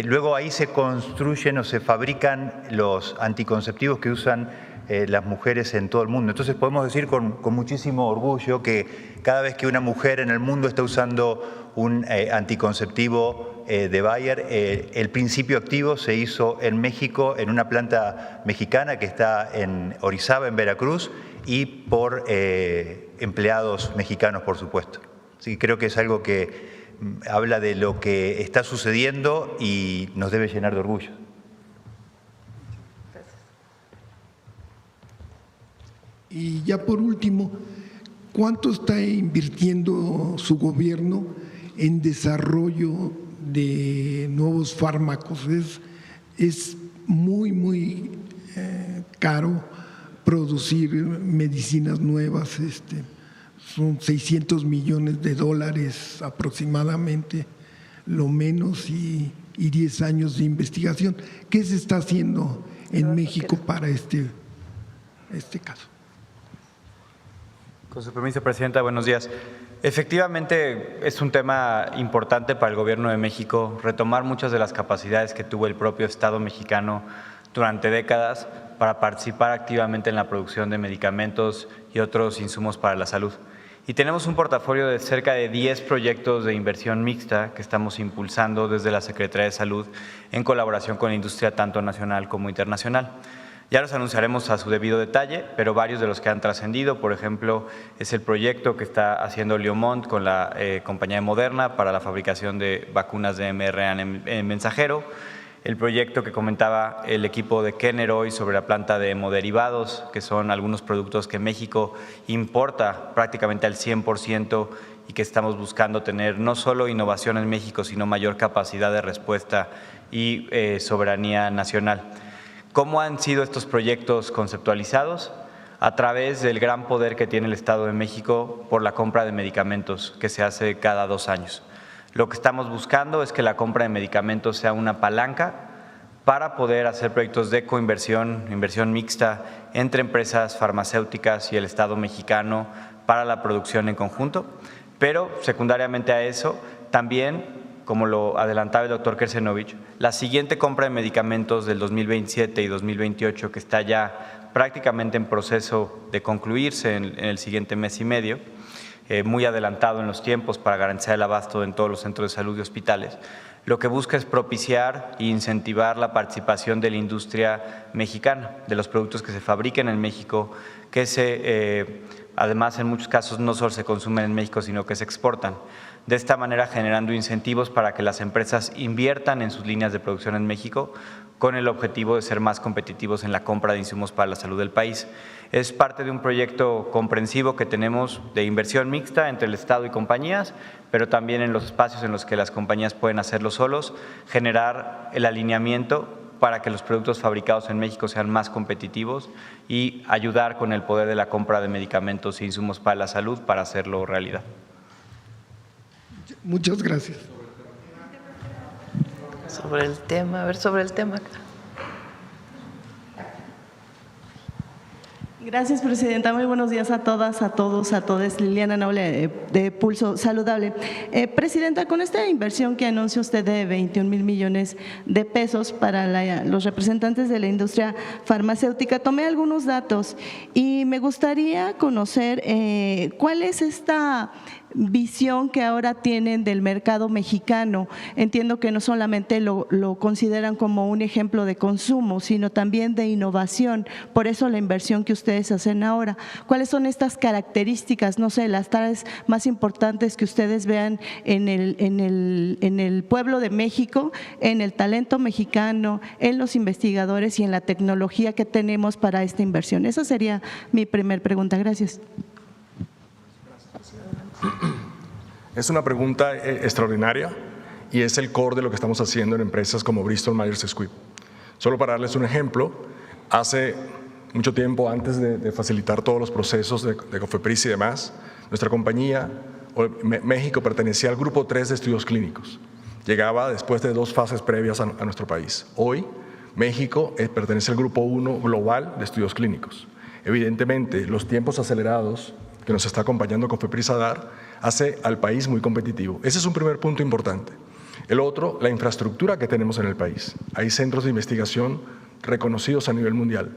Luego ahí se construyen o se fabrican los anticonceptivos que usan las mujeres en todo el mundo. Entonces podemos decir con muchísimo orgullo que cada vez que una mujer en el mundo está usando un anticonceptivo de Bayer, el principio activo se hizo en México, en una planta mexicana que está en Orizaba, en Veracruz, y por empleados mexicanos, por supuesto. Así que creo que es algo que habla de lo que está sucediendo y nos debe llenar de orgullo. Y ya por último, ¿cuánto está invirtiendo su gobierno en desarrollo de nuevos fármacos? Es muy caro producir medicinas nuevas, son $600 millones aproximadamente, lo menos, y 10 años de investigación. ¿Qué se está haciendo en México para este caso? Con su permiso, Presidenta, buenos días. Efectivamente, es un tema importante para el Gobierno de México retomar muchas de las capacidades que tuvo el propio Estado mexicano durante décadas para participar activamente en la producción de medicamentos y otros insumos para la salud. Y tenemos un portafolio de cerca de 10 proyectos de inversión mixta que estamos impulsando desde la Secretaría de Salud en colaboración con la industria tanto nacional como internacional. Ya los anunciaremos a su debido detalle, pero varios de los que han trascendido, por ejemplo, es el proyecto que está haciendo Leomont con la compañía de Moderna para la fabricación de vacunas de mRNA en mensajero, el proyecto que comentaba el equipo de Kenner hoy sobre la planta de hemoderivados, que son algunos productos que México importa prácticamente al 100% y que estamos buscando tener no solo innovación en México, sino mayor capacidad de respuesta y soberanía nacional. ¿Cómo han sido estos proyectos conceptualizados? A través del gran poder que tiene el Estado de México por la compra de medicamentos que se hace cada 2 años. Lo que estamos buscando es que la compra de medicamentos sea una palanca para poder hacer proyectos de coinversión, inversión mixta entre empresas farmacéuticas y el Estado mexicano para la producción en conjunto, pero secundariamente a eso también, como lo adelantaba el doctor Kersenovich, la siguiente compra de medicamentos del 2027 y 2028, que está ya prácticamente en proceso de concluirse en el siguiente mes y medio, muy adelantado en los tiempos para garantizar el abasto en todos los centros de salud y hospitales, lo que busca es propiciar e incentivar la participación de la industria mexicana, de los productos que se fabriquen en México, que además en muchos casos no solo se consumen en México, sino que se exportan. De esta manera generando incentivos para que las empresas inviertan en sus líneas de producción en México con el objetivo de ser más competitivos en la compra de insumos para la salud del país. Es parte de un proyecto comprensivo que tenemos de inversión mixta entre el Estado y compañías, pero también en los espacios en los que las compañías pueden hacerlo solos, generar el alineamiento para que los productos fabricados en México sean más competitivos y ayudar con el poder de la compra de medicamentos e insumos para la salud para hacerlo realidad. Muchas gracias. Sobre el tema. Gracias, Presidenta. Muy buenos días a todas, a todos, a todas. Liliana Noble, de Pulso Saludable. Presidenta, con esta inversión que anuncia usted de 21 mil millones de pesos para los representantes de la industria farmacéutica, tomé algunos datos y me gustaría conocer cuál es esta visión que ahora tienen del mercado mexicano. Entiendo que no solamente lo consideran como un ejemplo de consumo, sino también de innovación. Por eso la inversión que ustedes hacen ahora. ¿Cuáles son estas características, no sé, las tareas más importantes que ustedes vean en el pueblo de México, en el talento mexicano, en los investigadores y en la tecnología que tenemos para esta inversión? Esa sería mi primer pregunta. Gracias. Es una pregunta extraordinaria y es el core de lo que estamos haciendo en empresas como Bristol Myers Squibb. Solo para darles un ejemplo, hace mucho tiempo, antes de facilitar todos los procesos de COFEPRIS y demás, nuestra compañía, México, pertenecía al grupo 3 de estudios clínicos. Llegaba después de 2 fases previas a nuestro país. Hoy, México pertenece al grupo 1 global de estudios clínicos. Evidentemente, los tiempos acelerados que nos está acompañando COFEPRIS a dar, hace al país muy competitivo. Ese es un primer punto importante. El otro, la infraestructura que tenemos en el país. Hay centros de investigación reconocidos a nivel mundial.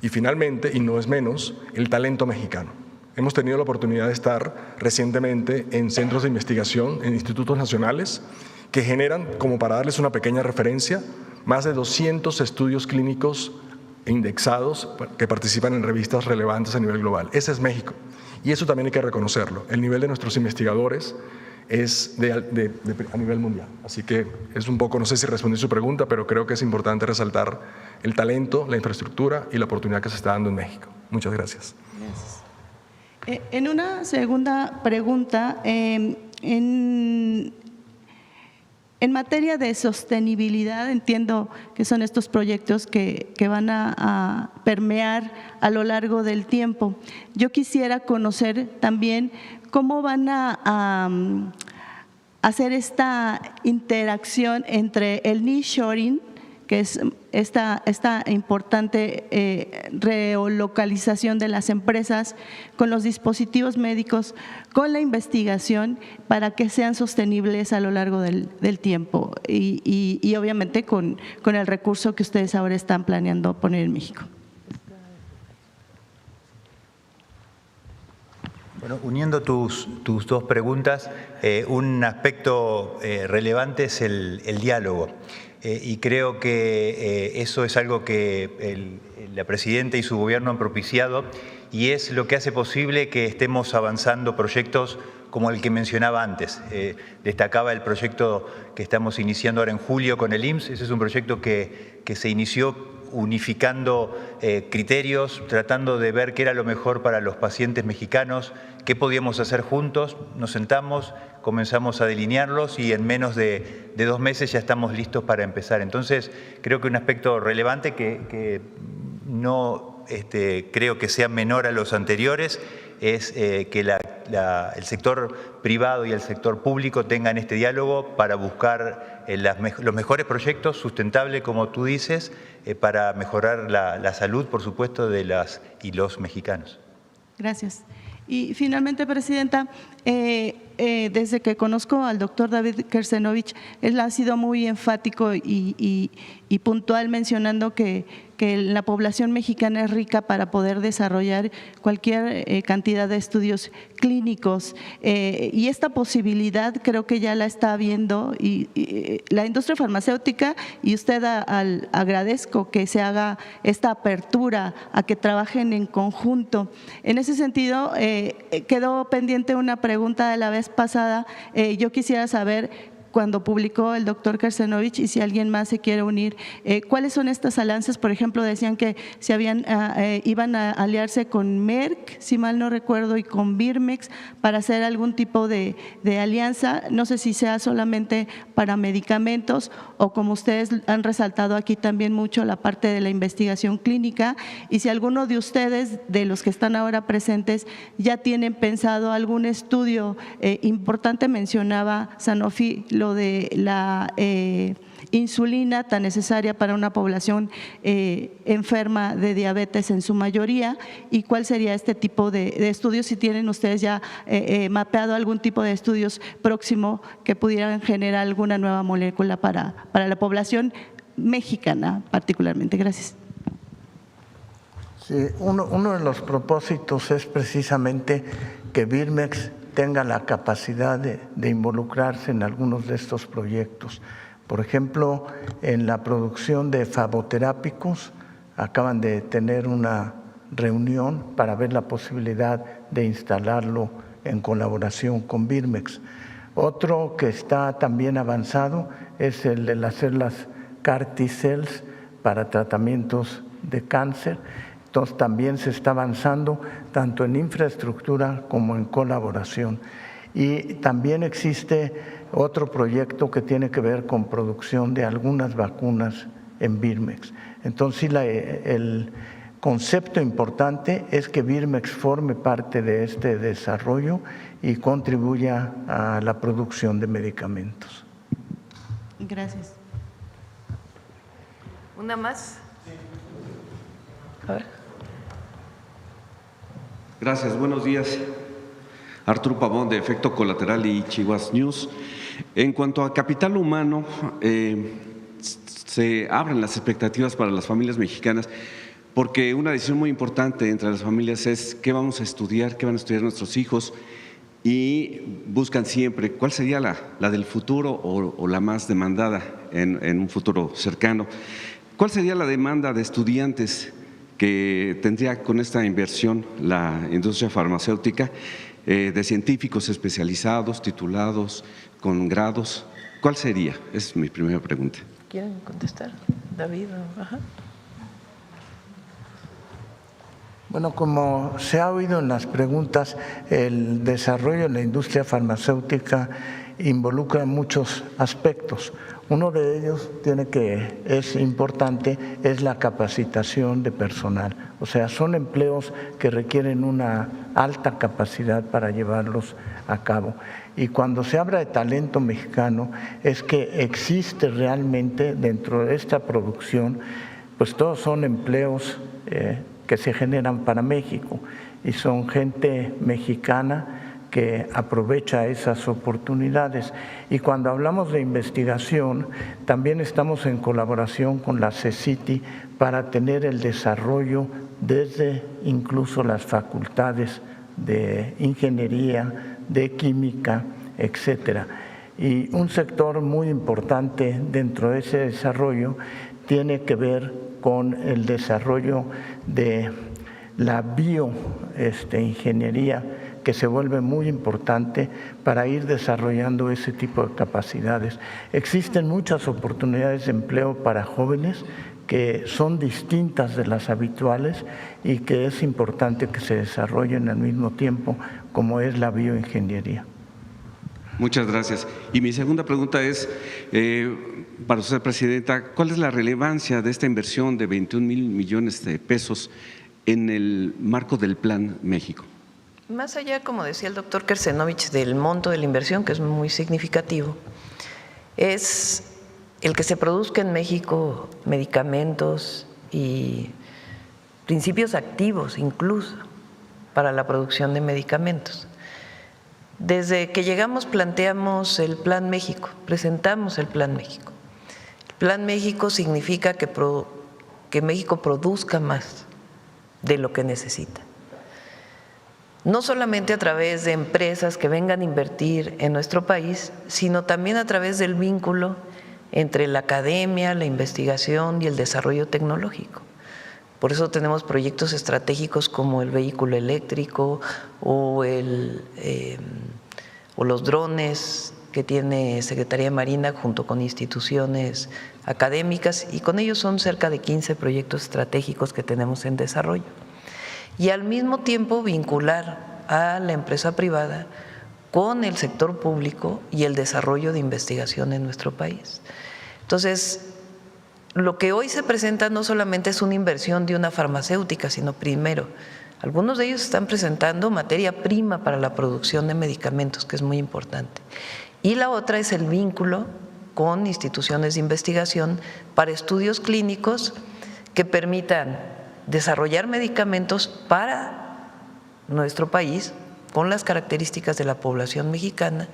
Y finalmente, y no es menos, el talento mexicano. Hemos tenido la oportunidad de estar recientemente en centros de investigación, en institutos nacionales, que generan, como para darles una pequeña referencia, más de 200 estudios clínicos e indexados que participan en revistas relevantes a nivel global. Ese es México. Y eso también hay que reconocerlo. El nivel de nuestros investigadores es a nivel mundial. Así que es un poco, no sé si respondí su pregunta, pero creo que es importante resaltar el talento, la infraestructura y la oportunidad que se está dando en México. Muchas gracias. Gracias. En una segunda pregunta, en materia de sostenibilidad, entiendo que son estos proyectos que van a permear a lo largo del tiempo. Yo quisiera conocer también cómo van a hacer esta interacción entre el nearshoring, que es esta importante relocalización de las empresas, con los dispositivos médicos, con la investigación, para que sean sostenibles a lo largo del tiempo y obviamente con el recurso que ustedes ahora están planeando poner en México. Bueno, uniendo tus dos preguntas, un aspecto relevante es el diálogo. Y creo que eso es algo que la Presidenta y su gobierno han propiciado y es lo que hace posible que estemos avanzando proyectos como el que mencionaba antes. Destacaba el proyecto que estamos iniciando ahora en julio con el IMSS. Ese es un proyecto que se inició unificando criterios, tratando de ver qué era lo mejor para los pacientes mexicanos, qué podíamos hacer juntos. Nos sentamos, comenzamos a delinearlos y en menos de 2 meses ya estamos listos para empezar. Entonces, creo que un aspecto relevante que no creo que sea menor a los anteriores es que el sector privado y el sector público tengan este diálogo para buscar los mejores proyectos sustentables, como tú dices, para mejorar la salud, por supuesto, de las y los mexicanos. Gracias. Y finalmente, Presidenta, desde que conozco al doctor David Kersenovich, él ha sido muy enfático y puntual mencionando que la población mexicana es rica para poder desarrollar cualquier cantidad de estudios clínicos y esta posibilidad creo que ya la está viendo y la industria farmacéutica y usted agradezco que se haga esta apertura a que trabajen en conjunto. En ese sentido, quedó pendiente una pregunta de la vez pasada. Yo quisiera saber, cuando publicó el doctor Kersenovich y si alguien más se quiere unir, ¿cuáles son estas alianzas? Por ejemplo, decían que iban a aliarse con Merck, si mal no recuerdo, y con Birmex para hacer algún tipo de alianza. No sé si sea solamente para medicamentos o, como ustedes han resaltado aquí también mucho, la parte de la investigación clínica, y si alguno de ustedes, de los que están ahora presentes, ya tienen pensado algún estudio importante. Mencionaba Sanofi lo de la insulina tan necesaria para una población enferma de diabetes en su mayoría, y cuál sería este tipo de estudios, si tienen ustedes ya mapeado algún tipo de estudios próximo que pudieran generar alguna nueva molécula para la población mexicana particularmente. Gracias. Sí, uno de los propósitos es precisamente que Birmex tenga la capacidad de involucrarse en algunos de estos proyectos. Por ejemplo, en la producción de flavoterápicos, acaban de tener una reunión para ver la posibilidad de instalarlo en colaboración con Birmex. Otro que está también avanzado es el de las células CAR T-cells para tratamientos de cáncer. Entonces también se está avanzando tanto en infraestructura como en colaboración. Y también existe otro proyecto que tiene que ver con producción de algunas vacunas en Birmex. Entonces sí, el concepto importante es que Birmex forme parte de este desarrollo y contribuya a la producción de medicamentos. Gracias. ¿Una más? A ver. Gracias, buenos días. Arturo Pavón, de Efecto Colateral y Chihuahua News. En cuanto a capital humano, se abren las expectativas para las familias mexicanas, porque una decisión muy importante entre las familias es qué vamos a estudiar, qué van a estudiar nuestros hijos, y buscan siempre cuál sería la del futuro o la más demandada en un futuro cercano. ¿Cuál sería la demanda de estudiantes que tendría con esta inversión la industria farmacéutica, de científicos especializados, titulados, con grados? ¿Cuál sería? Es mi primera pregunta. ¿Quieren contestar? David. Ajá. Bueno, como se ha oído en las preguntas, el desarrollo en la industria farmacéutica involucra muchos aspectos. Uno de ellos es importante, es la capacitación de personal. O sea, son empleos que requieren una alta capacidad para llevarlos a cabo. Y cuando se habla de talento mexicano, es que existe realmente dentro de esta producción, pues todos son empleos que se generan para México y son gente mexicana que aprovecha esas oportunidades. Y cuando hablamos de investigación, también estamos en colaboración con la CECITI para tener el desarrollo desde incluso las facultades de ingeniería, de química, etcétera. Y un sector muy importante dentro de ese desarrollo tiene que ver con el desarrollo de la bioingeniería, que se vuelve muy importante para ir desarrollando ese tipo de capacidades. Existen muchas oportunidades de empleo para jóvenes que son distintas de las habituales y que es importante que se desarrollen al mismo tiempo, como es la bioingeniería. Muchas gracias. Y mi segunda pregunta es, para usted, Presidenta, ¿cuál es la relevancia de esta inversión de 21 mil millones de pesos en el marco del Plan México? Más allá, como decía el doctor Kersenovich, del monto de la inversión, que es muy significativo, es el que se produzca en México medicamentos y principios activos incluso para la producción de medicamentos. Desde que llegamos planteamos el Plan México, presentamos el Plan México. El Plan México significa que México produzca más de lo que necesita. No solamente a través de empresas que vengan a invertir en nuestro país, sino también a través del vínculo entre la academia, la investigación y el desarrollo tecnológico. Por eso tenemos proyectos estratégicos como el vehículo eléctrico o los drones que tiene Secretaría de Marina junto con instituciones académicas, y con ellos son cerca de 15 proyectos estratégicos que tenemos en desarrollo. Y al mismo tiempo vincular a la empresa privada con el sector público y el desarrollo de investigación en nuestro país. Entonces, lo que hoy se presenta no solamente es una inversión de una farmacéutica, sino primero, algunos de ellos están presentando materia prima para la producción de medicamentos, que es muy importante. Y la otra es el vínculo con instituciones de investigación para estudios clínicos que permitan desarrollar medicamentos para nuestro país con las características de la población mexicana,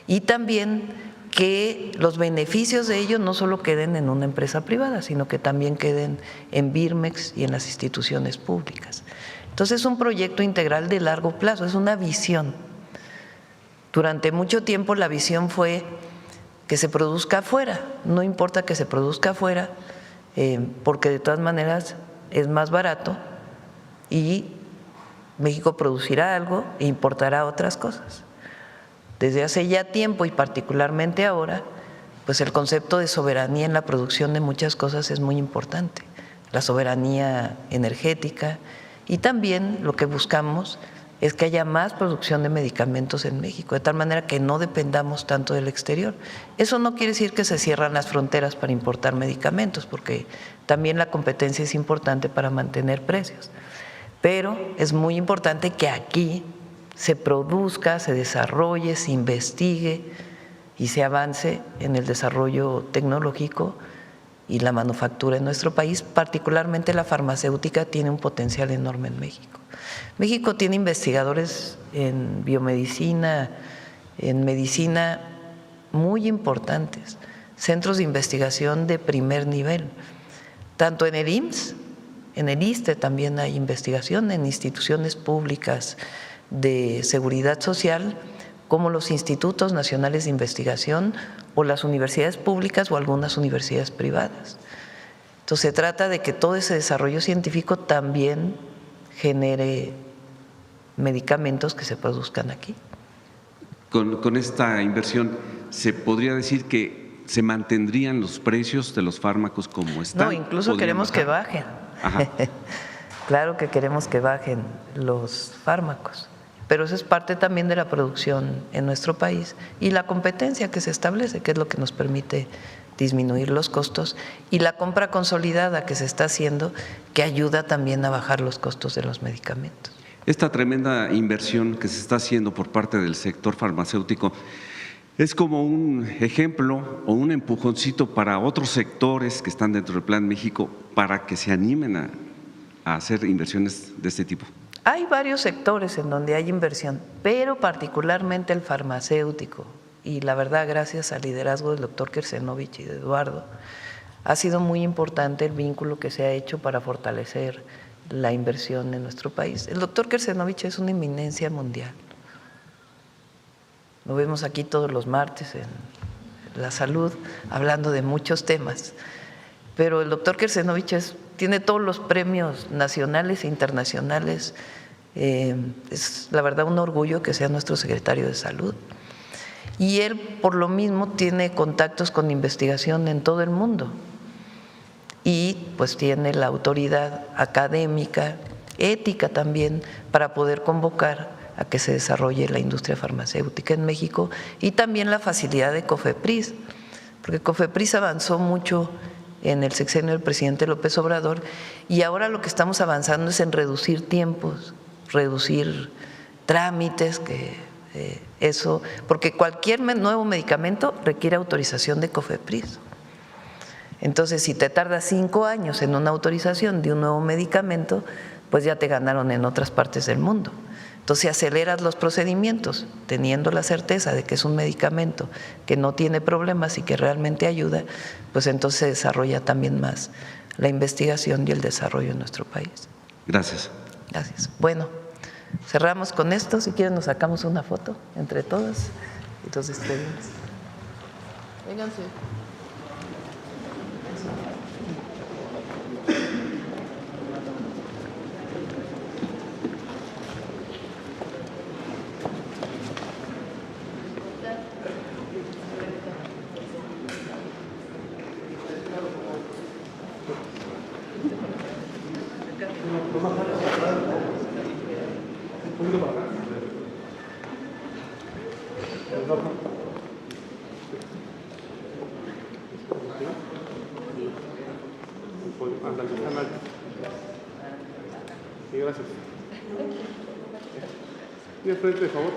y también que los beneficios de ello no solo queden en una empresa privada, sino que también queden en Birmex y en las instituciones públicas. Entonces es un proyecto integral de largo plazo, es una visión. Durante mucho tiempo la visión fue que se produzca afuera, no importa que se produzca afuera, porque de todas maneras es más barato y México producirá algo e importará otras cosas. Desde hace ya tiempo y particularmente ahora, pues el concepto de soberanía en la producción de muchas cosas es muy importante, la soberanía energética, y también lo que buscamos es que haya más producción de medicamentos en México, de tal manera que no dependamos tanto del exterior. Eso no quiere decir que se cierran las fronteras para importar medicamentos, porque también la competencia es importante para mantener precios. Pero es muy importante que aquí se produzca, se desarrolle, se investigue y se avance en el desarrollo tecnológico y la manufactura en nuestro país, particularmente la farmacéutica tiene un potencial enorme en México. México tiene investigadores en biomedicina, en medicina muy importantes, centros de investigación de primer nivel, tanto en el IMSS, en el ISSSTE también hay investigación, en instituciones públicas de seguridad social, como los institutos nacionales de investigación o las universidades públicas o algunas universidades privadas. Entonces se trata de que todo ese desarrollo científico también genere medicamentos que se produzcan aquí. Con esta inversión, ¿se podría decir que se mantendrían los precios de los fármacos como están? No, incluso queremos que bajen. Claro que queremos que bajen los fármacos, pero eso es parte también de la producción en nuestro país y la competencia que se establece, que es lo que nos permite disminuir los costos, y la compra consolidada que se está haciendo, que ayuda también a bajar los costos de los medicamentos. Esta tremenda inversión que se está haciendo por parte del sector farmacéutico es como un ejemplo o un empujoncito para otros sectores que están dentro del Plan México para que se animen a hacer inversiones de este tipo. Hay varios sectores en donde hay inversión, pero particularmente el farmacéutico, y la verdad, gracias al liderazgo del doctor Kersenovich y de Eduardo, ha sido muy importante el vínculo que se ha hecho para fortalecer la inversión en nuestro país. El doctor Kersenovich es una eminencia mundial. Lo vemos aquí todos los martes en la salud, hablando de muchos temas. Pero el doctor Kersenovich tiene todos los premios nacionales e internacionales. Es la verdad un orgullo que sea nuestro secretario de Salud. Y él, por lo mismo, tiene contactos con investigación en todo el mundo. Y pues tiene la autoridad académica, ética también, para poder convocar a que se desarrolle la industria farmacéutica en México, y también la facilidad de COFEPRIS, porque COFEPRIS avanzó mucho en el sexenio del presidente López Obrador, y ahora lo que estamos avanzando es en reducir tiempos, reducir trámites, porque cualquier nuevo medicamento requiere autorización de COFEPRIS. Entonces, si te tardas 5 años en una autorización de un nuevo medicamento, pues ya te ganaron en otras partes del mundo. Entonces, si aceleras los procedimientos, teniendo la certeza de que es un medicamento que no tiene problemas y que realmente ayuda, pues entonces se desarrolla también más la investigación y el desarrollo en nuestro país. Gracias. Gracias. Bueno, cerramos con esto. Si quieren, nos sacamos una foto entre todas y nos despedimos. Vénganse. Sí, gracias. Y al frente, por favor.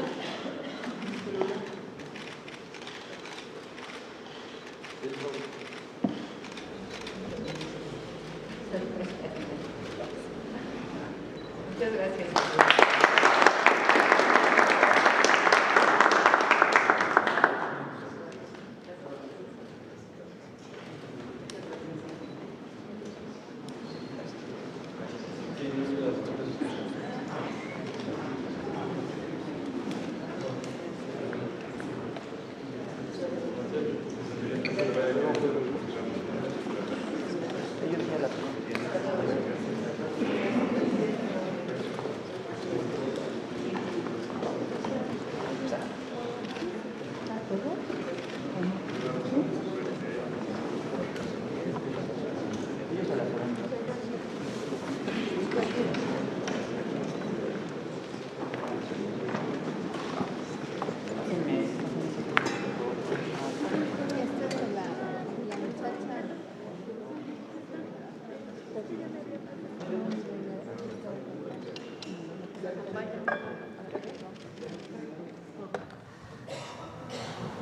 Muchas gracias.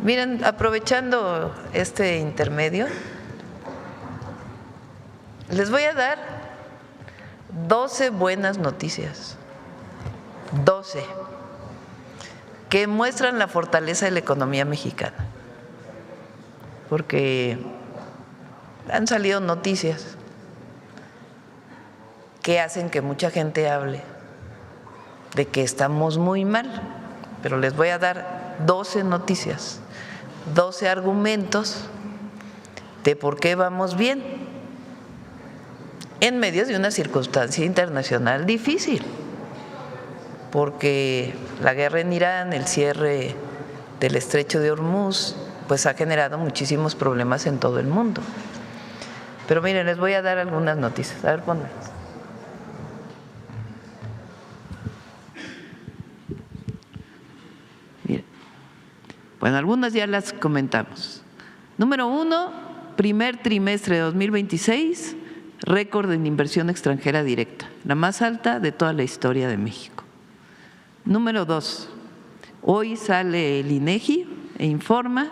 Miren, aprovechando este intermedio, les voy a dar 12 buenas noticias, 12, que muestran la fortaleza de la economía mexicana, porque han salido noticias que hacen que mucha gente hable de que estamos muy mal, pero les voy a dar 12 noticias, 12 argumentos de por qué vamos bien. en medio de una circunstancia internacional difícil, porque la guerra en Irán, el cierre del Estrecho de Hormuz, pues ha generado muchísimos problemas en todo el mundo. Pero miren, les voy a dar algunas noticias. A ver, pónmelas. Miren. Bueno, algunas ya las comentamos. Número 1, primer trimestre de 2026, récord en inversión extranjera directa, la más alta de toda la historia de México. Número 2, hoy sale el INEGI e informa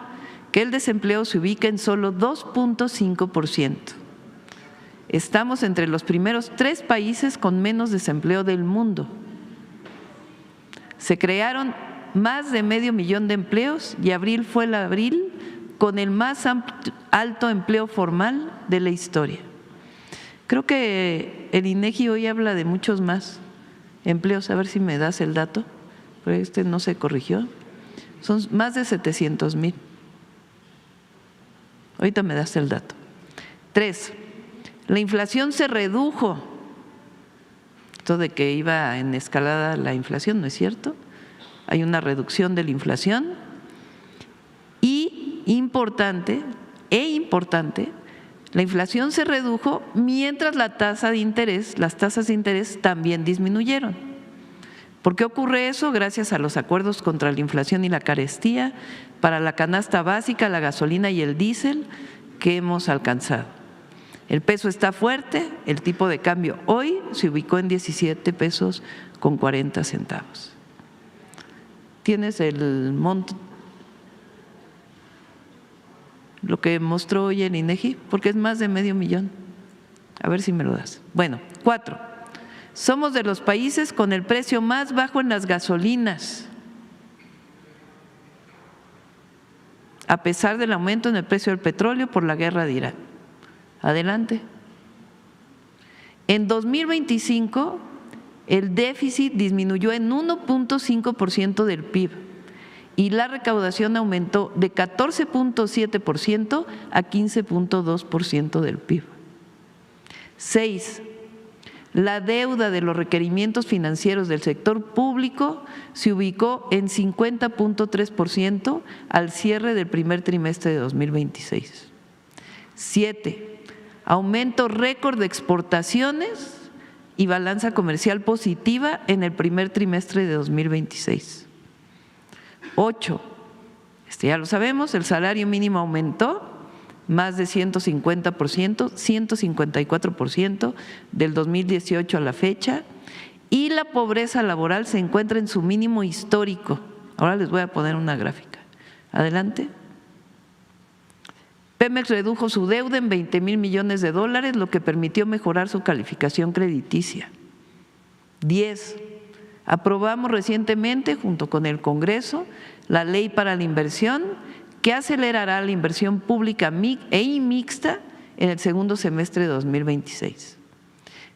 que el desempleo se ubica en solo 2.5%. Estamos entre los primeros 3 países con menos desempleo del mundo. Se crearon más de 500,000 de empleos y abril fue el abril con el más alto empleo formal de la historia. Creo que el INEGI hoy habla de muchos más empleos. A ver si me das el dato, pero este no se corrigió. Son más de 700,000. Ahorita me das el dato. 3, la inflación se redujo. Esto de que iba en escalada la inflación, ¿no es cierto? Hay una reducción de la inflación y importante, la inflación se redujo mientras las tasas de interés también disminuyeron. ¿Por qué ocurre eso? Gracias a los acuerdos contra la inflación y la carestía para la canasta básica, la gasolina y el diésel que hemos alcanzado. El peso está fuerte, el tipo de cambio hoy se ubicó en 17 pesos con 40 centavos. ¿Tienes el monto? Lo que mostró hoy el INEGI, porque es más de 500,000. A ver si me lo das. Bueno, 4. Somos de los países con el precio más bajo en las gasolinas, a pesar del aumento en el precio del petróleo por la guerra de Irán. Adelante. En 2025, el déficit disminuyó en 1.5% del PIB y la recaudación aumentó de 14.7% a 15.2% del PIB. 6. La deuda de los requerimientos financieros del sector público se ubicó en 50.3% al cierre del primer trimestre de 2026. 7. Aumento récord de exportaciones y balanza comercial positiva en el primer trimestre de 2026. 8. Ya lo sabemos, el salario mínimo aumentó más de 150%, 154% del 2018 a la fecha, y la pobreza laboral se encuentra en su mínimo histórico. Ahora les voy a poner una gráfica. Adelante. Pemex redujo su deuda en 20,000 millones de dólares, lo que permitió mejorar su calificación crediticia. 10. Aprobamos recientemente, junto con el Congreso, la Ley para la Inversión, que acelerará la inversión pública y mixta en el segundo semestre de 2026.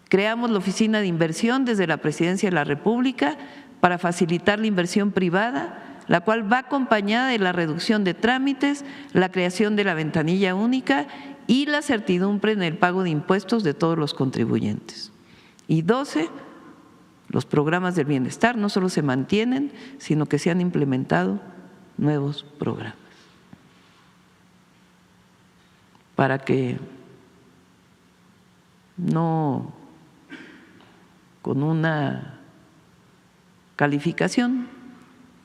Creamos la Oficina de Inversión desde la Presidencia de la República para facilitar la inversión privada, la cual va acompañada de la reducción de trámites, la creación de la ventanilla única y la certidumbre en el pago de impuestos de todos los contribuyentes. Y 12, los programas del bienestar no solo se mantienen, sino que se han implementado nuevos programas para que no con una calificación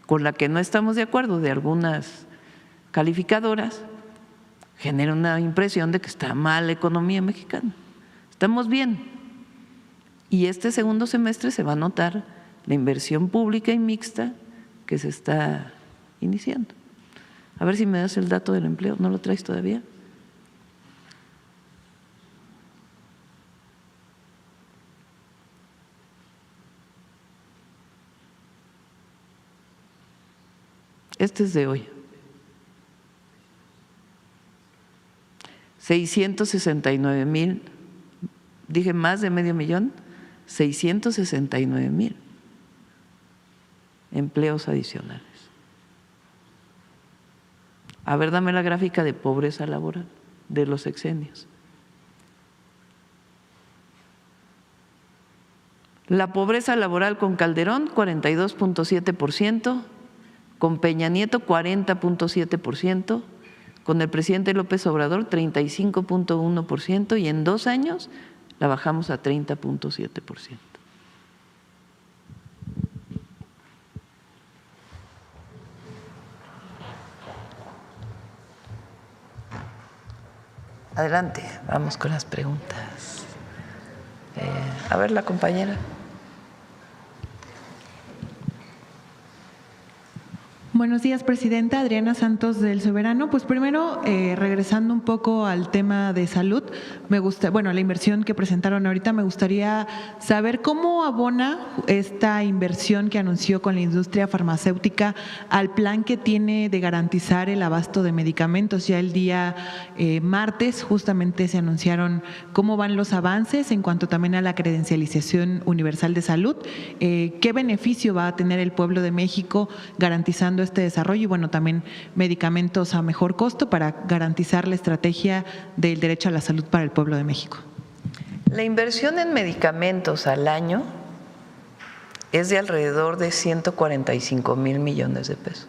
con la que no estamos de acuerdo de algunas calificadoras, genera una impresión de que está mal la economía mexicana. Estamos bien. Y este segundo semestre se va a notar la inversión pública y mixta que se está iniciando. A ver si me das el dato del empleo. ¿No lo traes todavía? Este es de hoy. 669,000, dije más de 500,000, 669,000 empleos adicionales. A ver, dame la gráfica de pobreza laboral de los sexenios. La pobreza laboral con Calderón, 42.7%, con Peña Nieto, 40.7%, con el presidente López Obrador, 35.1%, y en 2 años la bajamos a 30.7%. Adelante, vamos con las preguntas. A ver, la compañera. Buenos días, Presidenta. Adriana Santos del Soberano. Pues primero, regresando un poco al tema de salud, la inversión que presentaron ahorita, me gustaría saber cómo abona esta inversión que anunció con la industria farmacéutica al plan que tiene de garantizar el abasto de medicamentos. Ya el día martes justamente se anunciaron cómo van los avances en cuanto también a la credencialización universal de salud. ¿Qué beneficio va a tener el pueblo de México garantizando este desarrollo y bueno, también medicamentos a mejor costo para garantizar la estrategia del derecho a la salud para el pueblo de México? La inversión en medicamentos al año es de alrededor de 145,000 millones de pesos.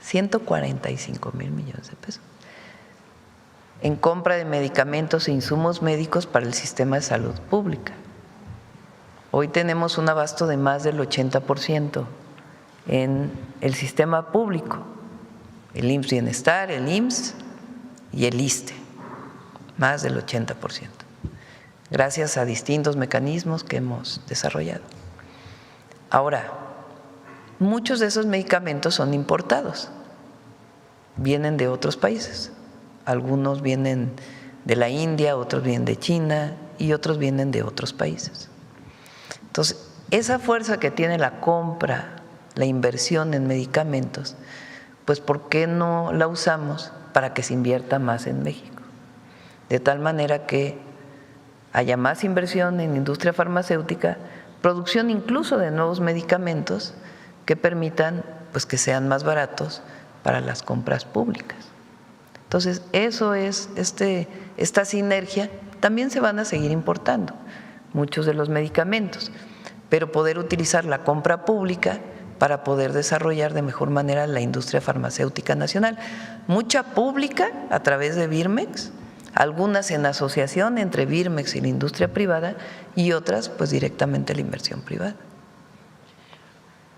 145,000 millones de pesos en compra de medicamentos e insumos médicos para el sistema de salud pública. Hoy tenemos un abasto de más del 80% en el sistema público, el IMSS Bienestar, el IMSS y el ISSSTE, más del 80%, gracias a distintos mecanismos que hemos desarrollado. Ahora, muchos de esos medicamentos son importados, vienen de otros países, algunos vienen de la India, otros vienen de China y otros vienen de otros países. Entonces, esa fuerza que tiene la compra, la inversión en medicamentos, pues ¿por qué no la usamos para que se invierta más en México? De tal manera que haya más inversión en industria farmacéutica, producción incluso de nuevos medicamentos que permitan pues que sean más baratos para las compras públicas. Entonces, eso es esta sinergia. También se van a seguir importando muchos de los medicamentos, pero poder utilizar la compra pública para poder desarrollar de mejor manera la industria farmacéutica nacional. Mucha pública a través de Birmex, algunas en asociación entre Birmex y la industria privada y otras pues directamente la inversión privada.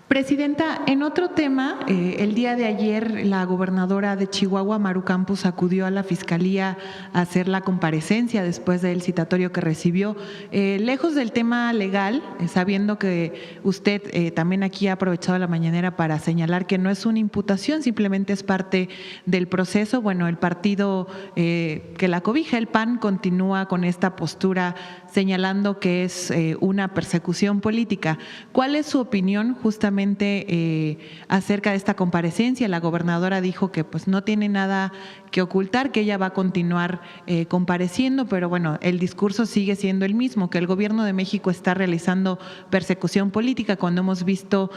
Presidenta, en otro tema, el día de ayer la gobernadora de Chihuahua, Maru Campos, acudió a la Fiscalía a hacer la comparecencia después del citatorio que recibió. Lejos del tema legal, sabiendo que usted también aquí ha aprovechado la mañanera para señalar que no es una imputación, simplemente es parte del proceso. Bueno, el partido que la cobija, el PAN, continúa con esta postura señalando que es una persecución política. ¿Cuál es su opinión justamente acerca de esta comparecencia? La gobernadora dijo que pues no tiene nada que ocultar, que ella va a continuar compareciendo, pero bueno, el discurso sigue siendo el mismo, que el gobierno de México está realizando persecución política cuando hemos visto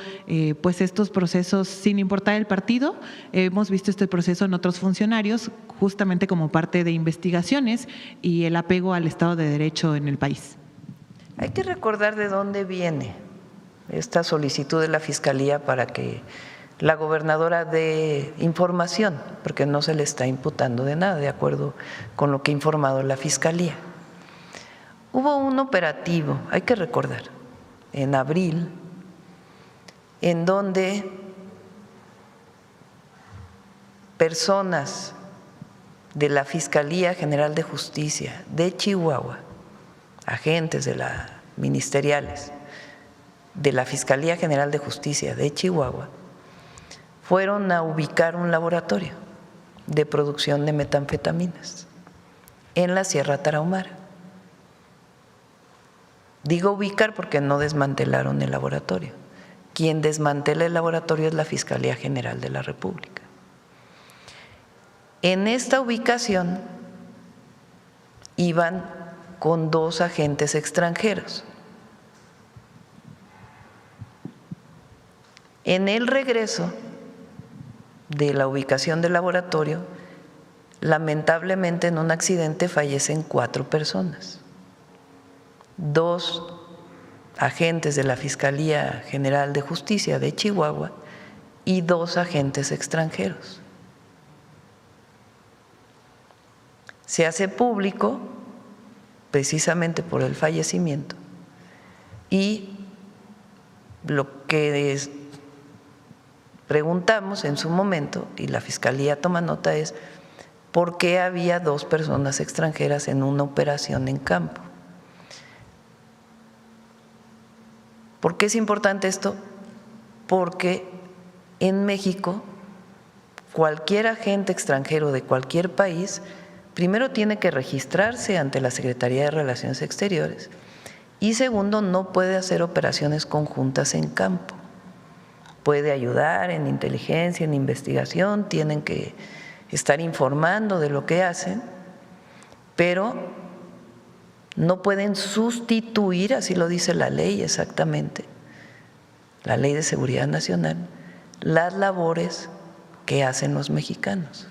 pues estos procesos sin importar el partido. Hemos visto este proceso en otros funcionarios justamente como parte de investigaciones y el apego al Estado de Derecho en el país. Hay que recordar de dónde viene esta solicitud de la Fiscalía para que la gobernadora dé información, porque no se le está imputando de nada, de acuerdo con lo que ha informado la Fiscalía. Hubo un operativo, hay que recordar, en abril, en donde personas de la Fiscalía General de Justicia de Chihuahua, agentes de la ministeriales de la Fiscalía General de Justicia de Chihuahua, fueron a ubicar un laboratorio de producción de metanfetaminas en la Sierra Tarahumara. Digo ubicar porque no desmantelaron el laboratorio. Quien desmantela el laboratorio es la Fiscalía General de la República. En esta ubicación iban con 2 agentes extranjeros. En el regreso de la ubicación del laboratorio, lamentablemente en un accidente fallecen 4 personas. 2 agentes de la Fiscalía General de Justicia de Chihuahua y 2 agentes extranjeros. Se hace público precisamente por el fallecimiento y lo que preguntamos en su momento, y la Fiscalía toma nota, es por qué había 2 personas extranjeras en una operación en campo. ¿Por qué es importante esto? Porque en México cualquier agente extranjero de cualquier país primero tiene que registrarse ante la Secretaría de Relaciones Exteriores y segundo, no puede hacer operaciones conjuntas en campo. Puede ayudar en inteligencia, en investigación, tienen que estar informando de lo que hacen, pero no pueden sustituir, así lo dice la ley exactamente, la Ley de Seguridad Nacional, las labores que hacen los mexicanos.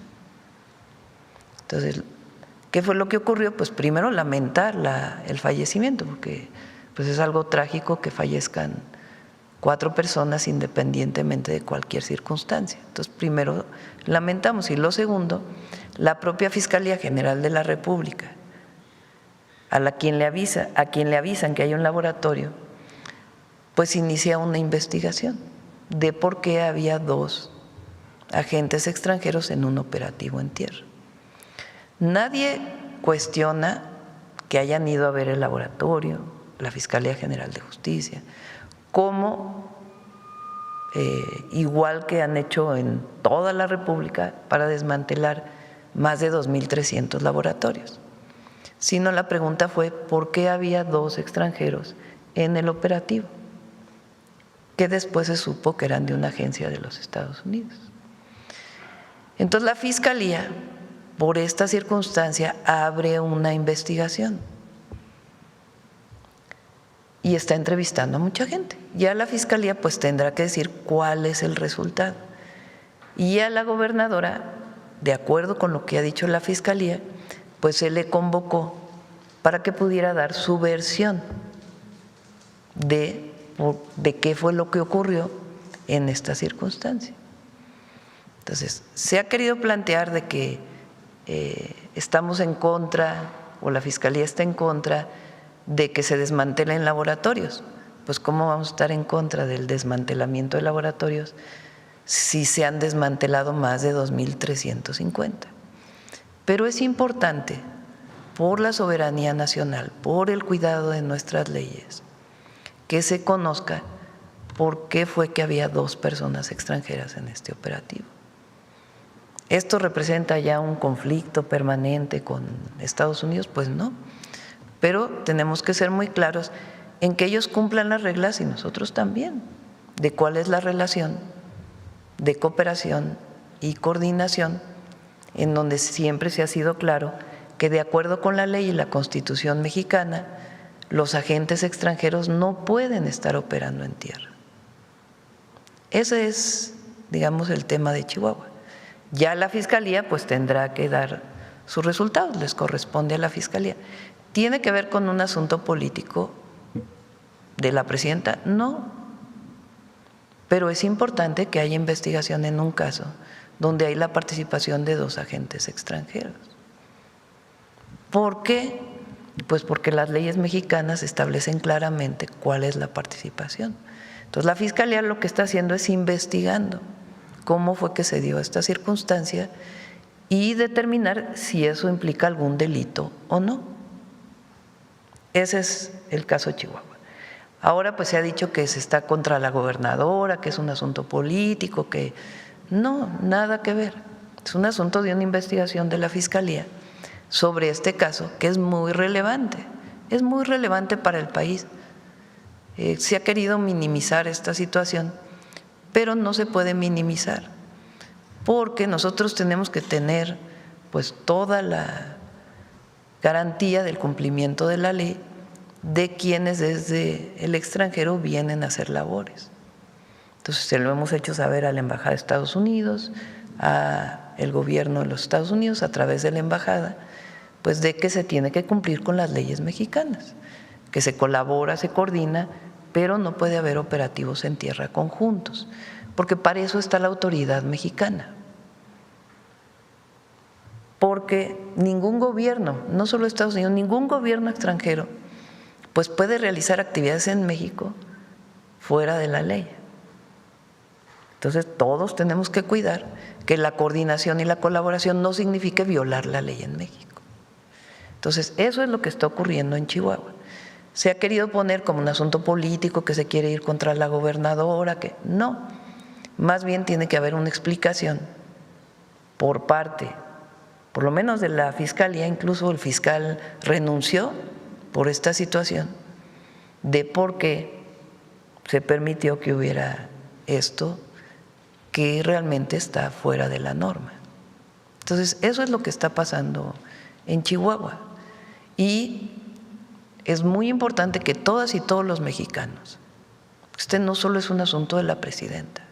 Entonces, ¿qué fue lo que ocurrió? Pues primero lamentar el fallecimiento, porque pues es algo trágico que fallezcan 4 personas independientemente de cualquier circunstancia. Entonces, primero lamentamos, y lo segundo, la propia Fiscalía General de la República, a quien le avisan que hay un laboratorio, pues inicia una investigación de por qué había 2 agentes extranjeros en un operativo en tierra. Nadie cuestiona que hayan ido a ver el laboratorio, la Fiscalía General de Justicia, como igual que han hecho en toda la República para desmantelar más de 2.300 laboratorios. Sino la pregunta fue ¿por qué había 2 extranjeros en el operativo? Que después se supo que eran de una agencia de los Estados Unidos. Entonces la Fiscalía, por esta circunstancia, abre una investigación y está entrevistando a mucha gente. Ya la Fiscalía pues tendrá que decir cuál es el resultado. Y a la gobernadora, de acuerdo con lo que ha dicho la Fiscalía, pues se le convocó para que pudiera dar su versión de qué fue lo que ocurrió en esta circunstancia. Entonces, se ha querido plantear de que estamos en contra, o la Fiscalía está en contra, de que se desmantelen laboratorios. Pues ¿cómo vamos a estar en contra del desmantelamiento de laboratorios si se han desmantelado más de 2.350? Pero es importante, por la soberanía nacional, por el cuidado de nuestras leyes, que se conozca por qué fue que había 2 personas extranjeras en este operativo. ¿Esto representa ya un conflicto permanente con Estados Unidos? Pues no, pero tenemos que ser muy claros en que ellos cumplan las reglas y nosotros también, de cuál es la relación de cooperación y coordinación, en donde siempre se ha sido claro que de acuerdo con la ley y la Constitución mexicana, los agentes extranjeros no pueden estar operando en tierra. Ese es, digamos, el tema de Chihuahua. Ya la Fiscalía pues tendrá que dar sus resultados, les corresponde a la Fiscalía. ¿Tiene que ver con un asunto político de la presidenta? No, pero es importante que haya investigación en un caso donde hay la participación de 2 agentes extranjeros. ¿Por qué? Pues porque las leyes mexicanas establecen claramente cuál es la participación. Entonces la Fiscalía lo que está haciendo es investigando cómo fue que se dio esta circunstancia y determinar si eso implica algún delito o no. Ese es el caso de Chihuahua. Ahora pues se ha dicho que se está contra la gobernadora, que es un asunto político, que no, nada que ver. Es un asunto de una investigación de la Fiscalía sobre este caso que es muy relevante para el país. Se ha querido minimizar esta situación, pero no se puede minimizar, porque nosotros tenemos que tener pues toda la garantía del cumplimiento de la ley de quienes desde el extranjero vienen a hacer labores. Entonces se lo hemos hecho saber a la Embajada de Estados Unidos, al gobierno de los Estados Unidos a través de la embajada, pues de que se tiene que cumplir con las leyes mexicanas, que se colabora, se coordina pero no puede haber operativos en tierra conjuntos, porque para eso está la autoridad mexicana. Porque ningún gobierno, no solo Estados Unidos, ningún gobierno extranjero, pues puede realizar actividades en México fuera de la ley. Entonces todos tenemos que cuidar que la coordinación y la colaboración no signifique violar la ley en México. Entonces eso es lo que está ocurriendo en Chihuahua. Se ha querido poner como un asunto político que se quiere ir contra la gobernadora, que no, más bien tiene que haber una explicación por parte, por lo menos de la Fiscalía, incluso el fiscal renunció por esta situación, de por qué se permitió que hubiera esto que realmente está fuera de la norma. Entonces, eso es lo que está pasando en Chihuahua. Y es muy importante que todas y todos los mexicanos, este no solo es un asunto de la presidenta,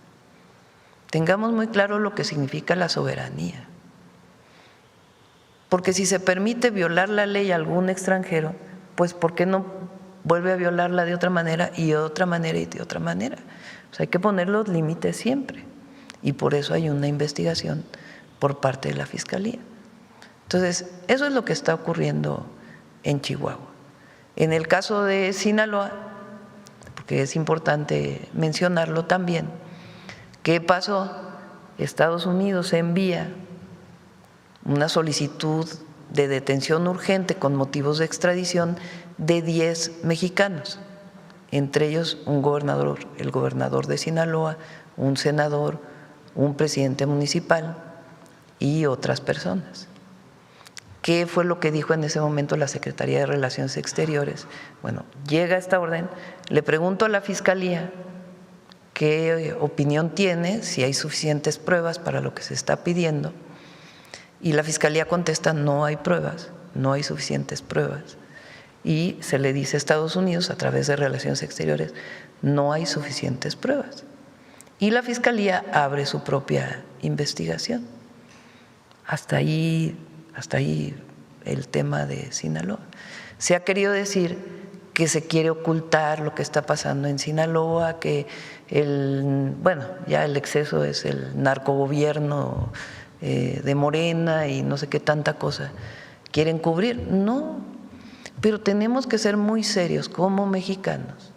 tengamos muy claro lo que significa la soberanía. Porque si se permite violar la ley a algún extranjero, pues ¿por qué no vuelve a violarla de otra manera y de otra manera y de otra manera? Pues hay que poner los límites siempre. Y por eso hay una investigación por parte de la Fiscalía. Entonces, eso es lo que está ocurriendo en Chihuahua. En el caso de Sinaloa, porque es importante mencionarlo también, ¿qué pasó? Estados Unidos envía una solicitud de detención urgente con motivos de extradición de 10 mexicanos, entre ellos un gobernador, el gobernador de Sinaloa, un senador, un presidente municipal y otras personas. ¿Qué fue lo que dijo en ese momento la Secretaría de Relaciones Exteriores? Bueno, llega esta orden, le pregunto a la Fiscalía qué opinión tiene, si hay suficientes pruebas para lo que se está pidiendo, y la Fiscalía contesta: no hay pruebas, no hay suficientes pruebas. Y se le dice a Estados Unidos a través de Relaciones Exteriores: no hay suficientes pruebas. Y la Fiscalía abre su propia investigación. Hasta ahí el tema de Sinaloa. Se ha querido decir que se quiere ocultar lo que está pasando en Sinaloa, que ya el exceso es el narcogobierno de Morena y no sé qué tanta cosa quieren cubrir. No, pero tenemos que ser muy serios como mexicanos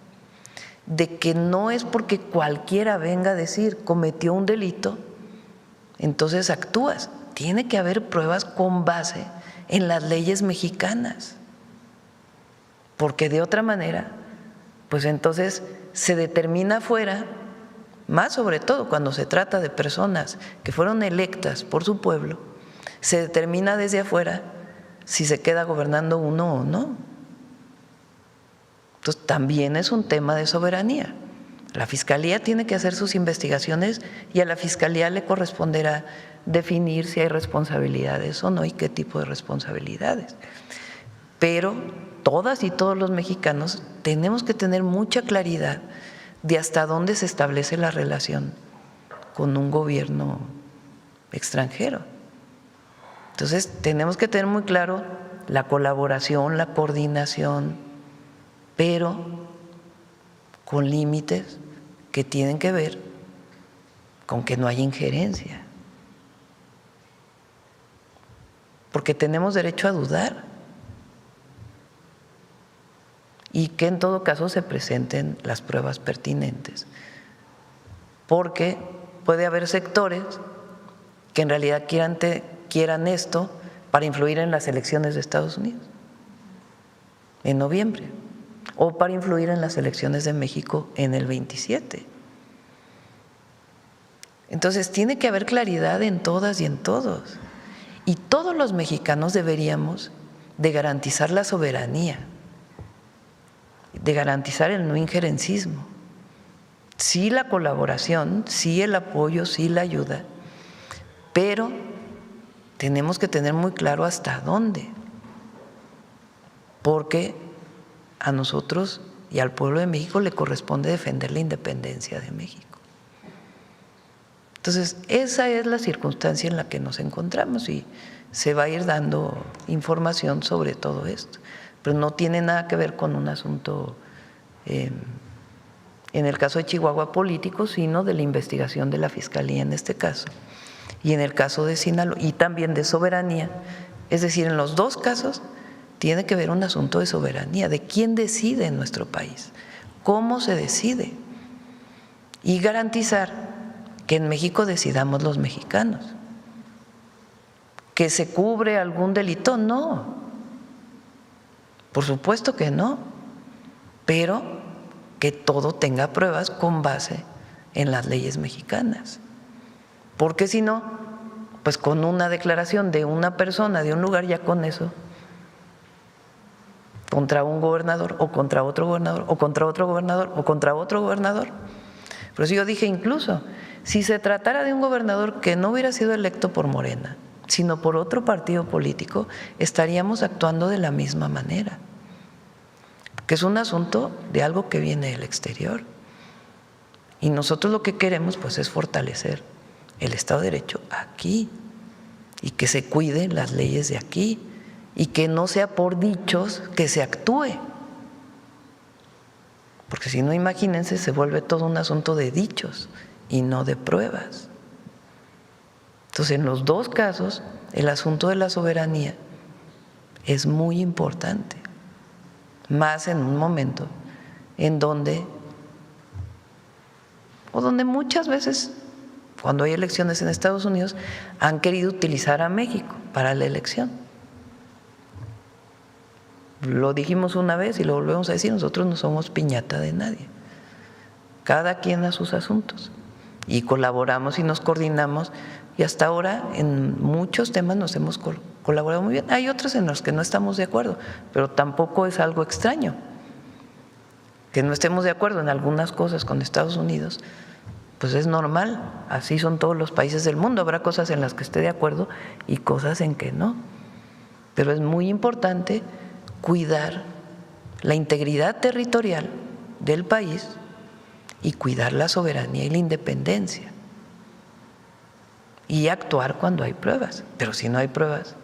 de que no es porque cualquiera venga a decir cometió un delito, entonces actúas. Tiene que haber pruebas con base en las leyes mexicanas, porque de otra manera, pues entonces se determina afuera, más sobre todo cuando se trata de personas que fueron electas por su pueblo, se determina desde afuera si se queda gobernando uno o no. Entonces también es un tema de soberanía. La Fiscalía tiene que hacer sus investigaciones y a la Fiscalía le corresponderá definir si hay responsabilidades o no y qué tipo de responsabilidades. Pero todas y todos los mexicanos tenemos que tener mucha claridad de hasta dónde se establece la relación con un gobierno extranjero. Entonces tenemos que tener muy claro la colaboración, la coordinación, pero con límites que tienen que ver con que no haya injerencia. Porque tenemos derecho a dudar y que en todo caso se presenten las pruebas pertinentes. Porque puede haber sectores que en realidad quieran esto para influir en las elecciones de Estados Unidos en noviembre, o para influir en las elecciones de México en el 27. Entonces tiene que haber claridad en todas y en todos. Y todos los mexicanos deberíamos de garantizar la soberanía, de garantizar el no injerencismo. Sí la colaboración, sí el apoyo, sí la ayuda, pero tenemos que tener muy claro hasta dónde, porque a nosotros y al pueblo de México le corresponde defender la independencia de México. Entonces, esa es la circunstancia en la que nos encontramos y se va a ir dando información sobre todo esto, pero no tiene nada que ver con un asunto en el caso de Chihuahua político, sino de la investigación de la Fiscalía en este caso, y en el caso de Sinaloa, y también de soberanía. Es decir, en los dos casos tiene que ver un asunto de soberanía, de quién decide en nuestro país, cómo se decide, y garantizar que en México decidamos los mexicanos. ¿Que se cubre algún delito? No, por supuesto que no, pero que todo tenga pruebas con base en las leyes mexicanas. Porque si no, pues con una declaración de una persona de un lugar, ya con eso, contra un gobernador o contra otro gobernador o contra otro gobernador o contra otro gobernador. Pero si yo dije incluso, si se tratara de un gobernador que no hubiera sido electo por Morena, sino por otro partido político, estaríamos actuando de la misma manera, que es un asunto de algo que viene del exterior. Y nosotros lo que queremos pues es fortalecer el Estado de Derecho aquí y que se cuiden las leyes de aquí y que no sea por dichos que se actúe. Porque si no, imagínense, se vuelve todo un asunto de dichos y no de pruebas. Entonces, en los dos casos, el asunto de la soberanía es muy importante, más en un momento en donde muchas veces, cuando hay elecciones en Estados Unidos, han querido utilizar a México para la elección. Lo dijimos una vez y lo volvemos a decir, nosotros no somos piñata de nadie. Cada quien a sus asuntos. Y colaboramos y nos coordinamos, y hasta ahora en muchos temas nos hemos colaborado muy bien. Hay otros en los que no estamos de acuerdo, pero tampoco es algo extraño que no estemos de acuerdo en algunas cosas con Estados Unidos. Pues es normal, así son todos los países del mundo. Habrá cosas en las que esté de acuerdo y cosas en que no. Pero es muy importante cuidar la integridad territorial del país y cuidar la soberanía y la independencia. Y actuar cuando hay pruebas. Pero si no hay pruebas,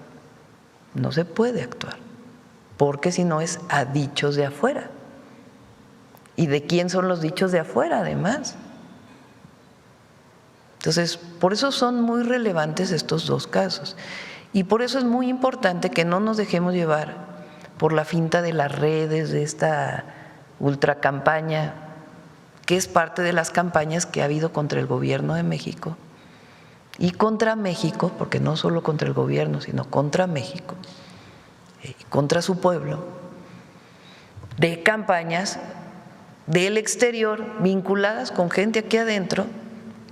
no se puede actuar, porque si no es a dichos de afuera. ¿Y de quién son los dichos de afuera, además? Entonces, por eso son muy relevantes estos dos casos. Y por eso es muy importante que no nos dejemos llevar por la finta de las redes, de esta ultracampaña, que es parte de las campañas que ha habido contra el gobierno de México y contra México, porque no solo contra el gobierno, sino contra México y contra su pueblo, de campañas del exterior vinculadas con gente aquí adentro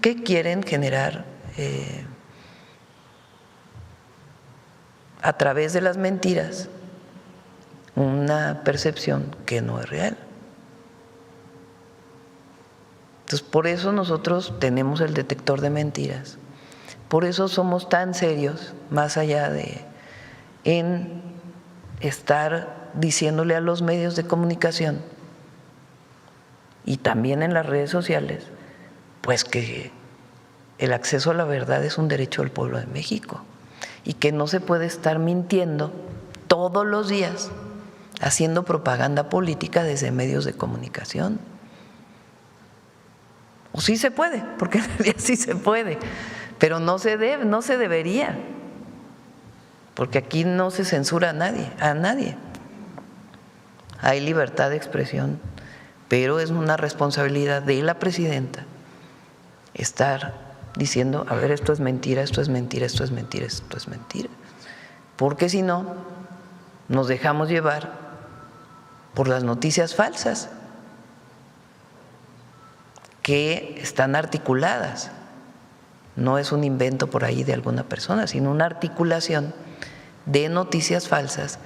que quieren generar a través de las mentiras una percepción que no es real. Entonces, por eso nosotros tenemos el detector de mentiras, por eso somos tan serios, más allá de en estar diciéndole a los medios de comunicación y también en las redes sociales, pues que el acceso a la verdad es un derecho del pueblo de México y que no se puede estar mintiendo todos los días haciendo propaganda política desde medios de comunicación. O sí se puede, porque en realidad sí se puede, pero no se debe, no se debería, porque aquí no se censura a nadie. Hay libertad de expresión, pero es una responsabilidad de la presidenta estar diciendo, a ver, esto es mentira, esto es mentira, esto es mentira, esto es mentira, porque si no, nos dejamos llevar por las noticias falsas que están articuladas. No es un invento por ahí de alguna persona, sino una articulación de noticias falsas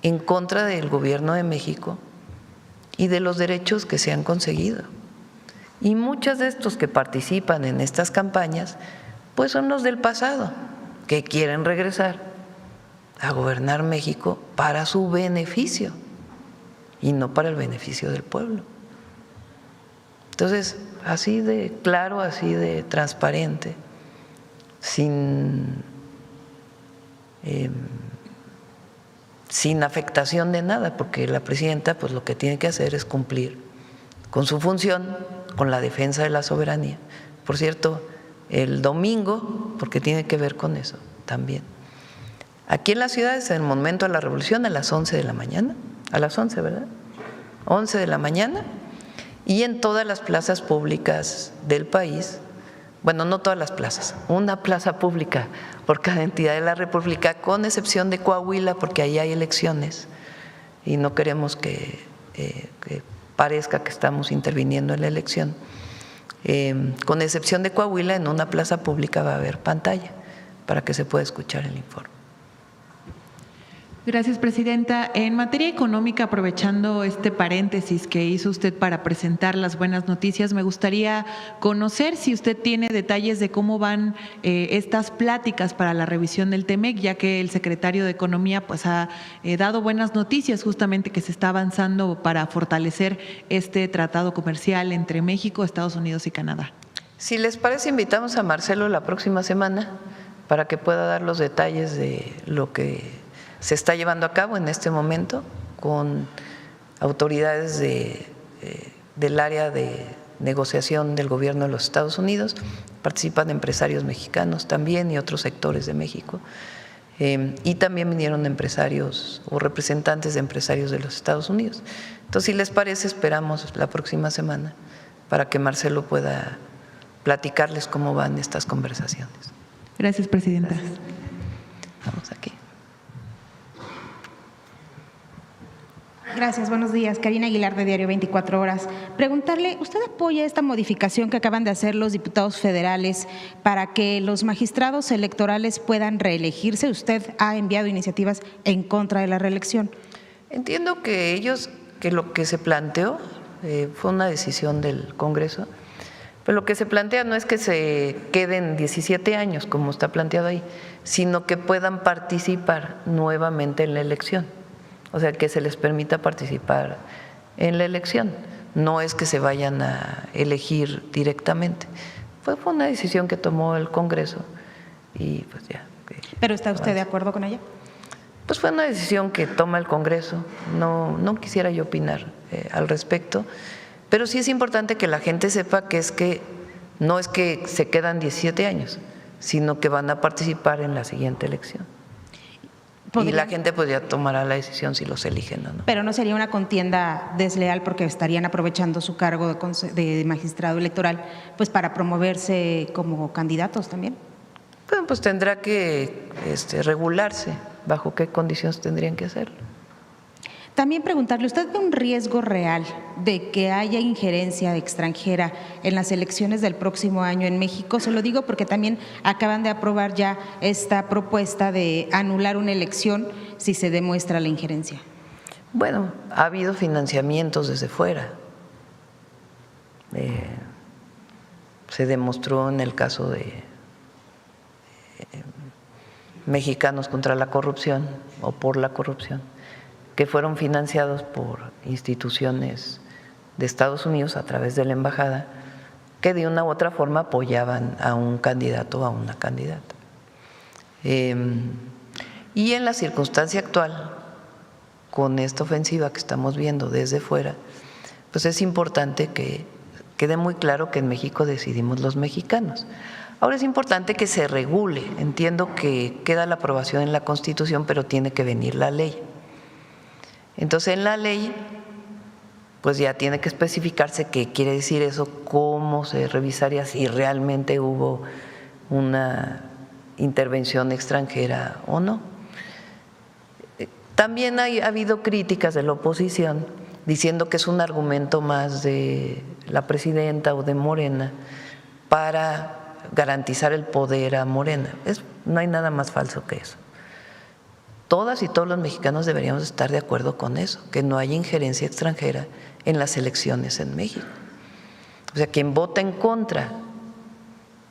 en contra del gobierno de México y de los derechos que se han conseguido. Y muchos de estos que participan en estas campañas, pues son los del pasado, que quieren regresar a gobernar México para su beneficio y no para el beneficio del pueblo. Entonces, así de claro, así de transparente, sin afectación de nada, porque la presidenta pues lo que tiene que hacer es cumplir con su función, con la defensa de la soberanía. Por cierto, el domingo, porque tiene que ver con eso también. Aquí en las ciudades, en el momento de la revolución, a las 11 de la mañana, a las 11, ¿verdad? 11 de la mañana, y en todas las plazas públicas del país, bueno, no todas las plazas, una plaza pública por cada entidad de la República, con excepción de Coahuila, porque ahí hay elecciones y no queremos que parezca que estamos interviniendo en la elección. Con excepción de Coahuila, en una plaza pública va a haber pantalla para que se pueda escuchar el informe. Gracias, presidenta. En materia económica, aprovechando este paréntesis que hizo usted para presentar las buenas noticias, me gustaría conocer si usted tiene detalles de cómo van estas pláticas para la revisión del TEMEC, ya que el secretario de Economía pues ha dado buenas noticias justamente que se está avanzando para fortalecer este tratado comercial entre México, Estados Unidos y Canadá. Si les parece, invitamos a Marcelo la próxima semana para que pueda dar los detalles de lo que se está llevando a cabo en este momento con autoridades del área de negociación del gobierno de los Estados Unidos. Participan empresarios mexicanos también y otros sectores de México. Y también vinieron empresarios o representantes de empresarios de los Estados Unidos. Entonces, si les parece, esperamos la próxima semana para que Marcelo pueda platicarles cómo van estas conversaciones. Gracias, presidenta. Gracias. Vamos aquí. Gracias, buenos días. Karina Aguilar, de Diario 24 Horas. Preguntarle, ¿usted apoya esta modificación que acaban de hacer los diputados federales para que los magistrados electorales puedan reelegirse? ¿Usted ha enviado iniciativas en contra de la reelección? Entiendo que lo que se planteó fue una decisión del Congreso, pero lo que se plantea no es que se queden 17 años, como está planteado ahí, sino que puedan participar nuevamente en la elección. O sea, que se les permita participar en la elección. No es que se vayan a elegir directamente. Fue una decisión que tomó el Congreso y pues ya. ¿Pero está usted de acuerdo con ella? Pues fue una decisión que toma el Congreso. No quisiera yo opinar al respecto, pero sí es importante que la gente sepa que no es que se quedan 17 años, sino que van a participar en la siguiente elección. Y la gente pues ya tomará la decisión si los eligen o no. Pero no sería una contienda desleal porque estarían aprovechando su cargo de magistrado electoral pues para promoverse como candidatos también. Bueno, pues tendrá que regularse bajo qué condiciones tendrían que hacerlo. También preguntarle, ¿usted ve un riesgo real de que haya injerencia extranjera en las elecciones del próximo año en México? Se lo digo porque también acaban de aprobar ya esta propuesta de anular una elección si se demuestra la injerencia. Bueno, ha habido financiamientos desde fuera. Se demostró en el caso de Mexicanos contra la Corrupción o por la corrupción, que fueron financiados por instituciones de Estados Unidos a través de la embajada, que de una u otra forma apoyaban a un candidato o a una candidata. Y en la circunstancia actual, con esta ofensiva que estamos viendo desde fuera, pues es importante que quede muy claro que en México decidimos los mexicanos. Ahora es importante que se regule. Entiendo que queda la aprobación en la Constitución, pero tiene que venir la ley. Entonces, en la ley, pues ya tiene que especificarse qué quiere decir eso, cómo se revisaría si realmente hubo una intervención extranjera o no. También ha habido críticas de la oposición diciendo que es un argumento más de la presidenta o de Morena para garantizar el poder a Morena. No hay nada más falso que eso. Todas y todos los mexicanos deberíamos estar de acuerdo con eso, que no haya injerencia extranjera en las elecciones en México. O sea, quien vota en contra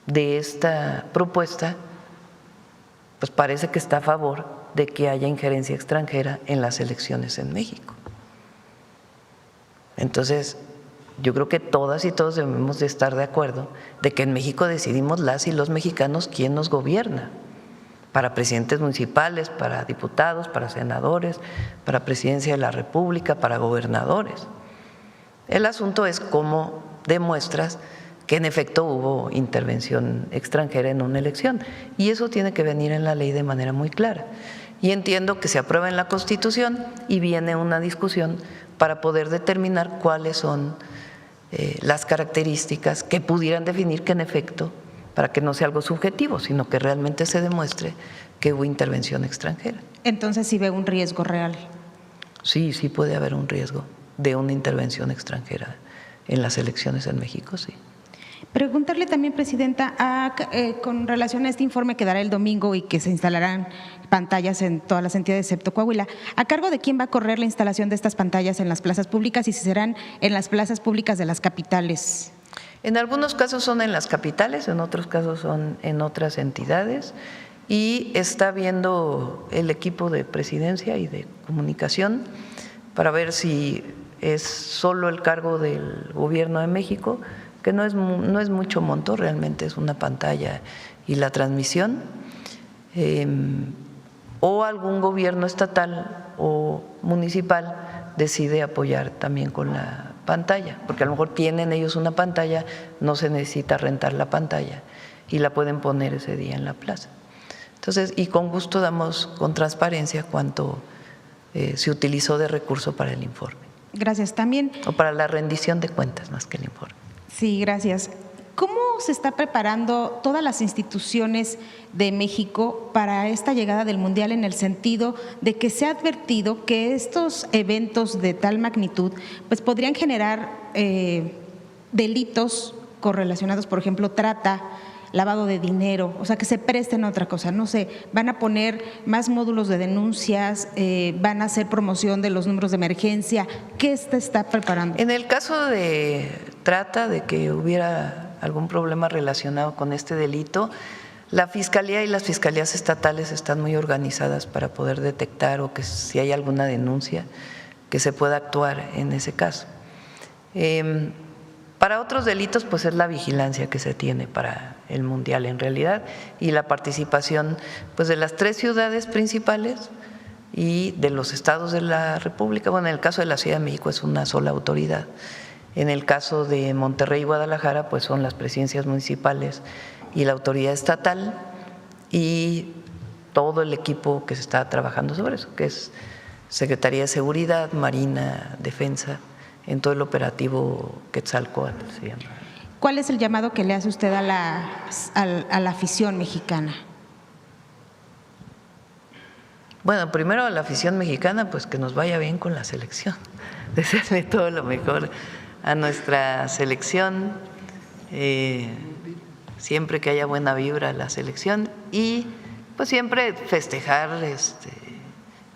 de esta propuesta, pues parece que está a favor de que haya injerencia extranjera en las elecciones en México. Entonces, yo creo que todas y todos debemos de estar de acuerdo de que en México decidimos las y los mexicanos quién nos gobierna. Para presidentes municipales, para diputados, para senadores, para presidencia de la República, para gobernadores. El asunto es cómo demuestras que en efecto hubo intervención extranjera en una elección, y eso tiene que venir en la ley de manera muy clara. Y entiendo que se aprueba en la Constitución y viene una discusión para poder determinar cuáles son las características que pudieran definir que en efecto, para que no sea algo subjetivo, sino que realmente se demuestre que hubo intervención extranjera. Entonces, ¿sí ve un riesgo real? Sí, sí puede haber un riesgo de una intervención extranjera en las elecciones en México, sí. Preguntarle también, Presidenta, con relación a este informe que dará el domingo y que se instalarán pantallas en todas las entidades excepto Coahuila, ¿a cargo de quién va a correr la instalación de estas pantallas en las plazas públicas y si serán en las plazas públicas de las capitales? En algunos casos son en las capitales, en otros casos son en otras entidades, y está viendo el equipo de presidencia y de comunicación para ver si es solo el cargo del Gobierno de México, que no es mucho monto, realmente es una pantalla y la transmisión, o algún gobierno estatal o municipal decide apoyar también con la pantalla, porque a lo mejor tienen ellos una pantalla, no se necesita rentar la pantalla y la pueden poner ese día en la plaza. Entonces, y con gusto damos con transparencia cuánto se utilizó de recurso para el informe. Gracias. También. O para la rendición de cuentas más que el informe. Sí, gracias. ¿Cómo se está preparando todas las instituciones de México para esta llegada del Mundial, en el sentido de que se ha advertido que estos eventos de tal magnitud pues podrían generar delitos correlacionados, por ejemplo, trata, lavado de dinero, o sea, que se presten a otra cosa? No sé, van a poner más módulos de denuncias, van a hacer promoción de los números de emergencia. ¿Qué se está preparando? En el caso de trata, de que hubiera algún problema relacionado con este delito, la Fiscalía y las Fiscalías estatales están muy organizadas para poder detectar, o que si hay alguna denuncia, que se pueda actuar en ese caso. Para otros delitos, pues es la vigilancia que se tiene para el Mundial en realidad, y la participación pues de las 3 ciudades principales y de los estados de la República. Bueno, en el caso de la Ciudad de México es una sola autoridad. En el caso de Monterrey y Guadalajara, pues son las presidencias municipales y la autoridad estatal y todo el equipo que se está trabajando sobre eso, que es Secretaría de Seguridad, Marina, Defensa, en todo el operativo Quetzalcóatl se llama. ¿Cuál es el llamado que le hace usted a la afición mexicana? Bueno, primero a la afición mexicana, pues que nos vaya bien con la selección, desearle todo lo mejor a nuestra selección, siempre que haya buena vibra a la selección, y pues siempre festejar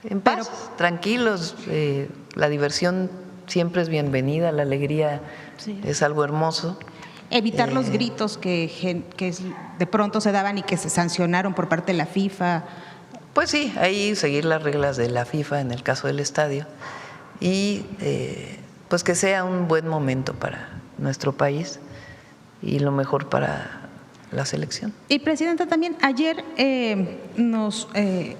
en paz, tranquilos, la diversión siempre es bienvenida, la alegría es algo hermoso. Evitar los gritos que de pronto se daban y que se sancionaron por parte de la FIFA. Pues sí, ahí seguir las reglas de la FIFA en el caso del estadio, y pues que sea un buen momento para nuestro país y lo mejor para la selección. Y Presidenta, también ayer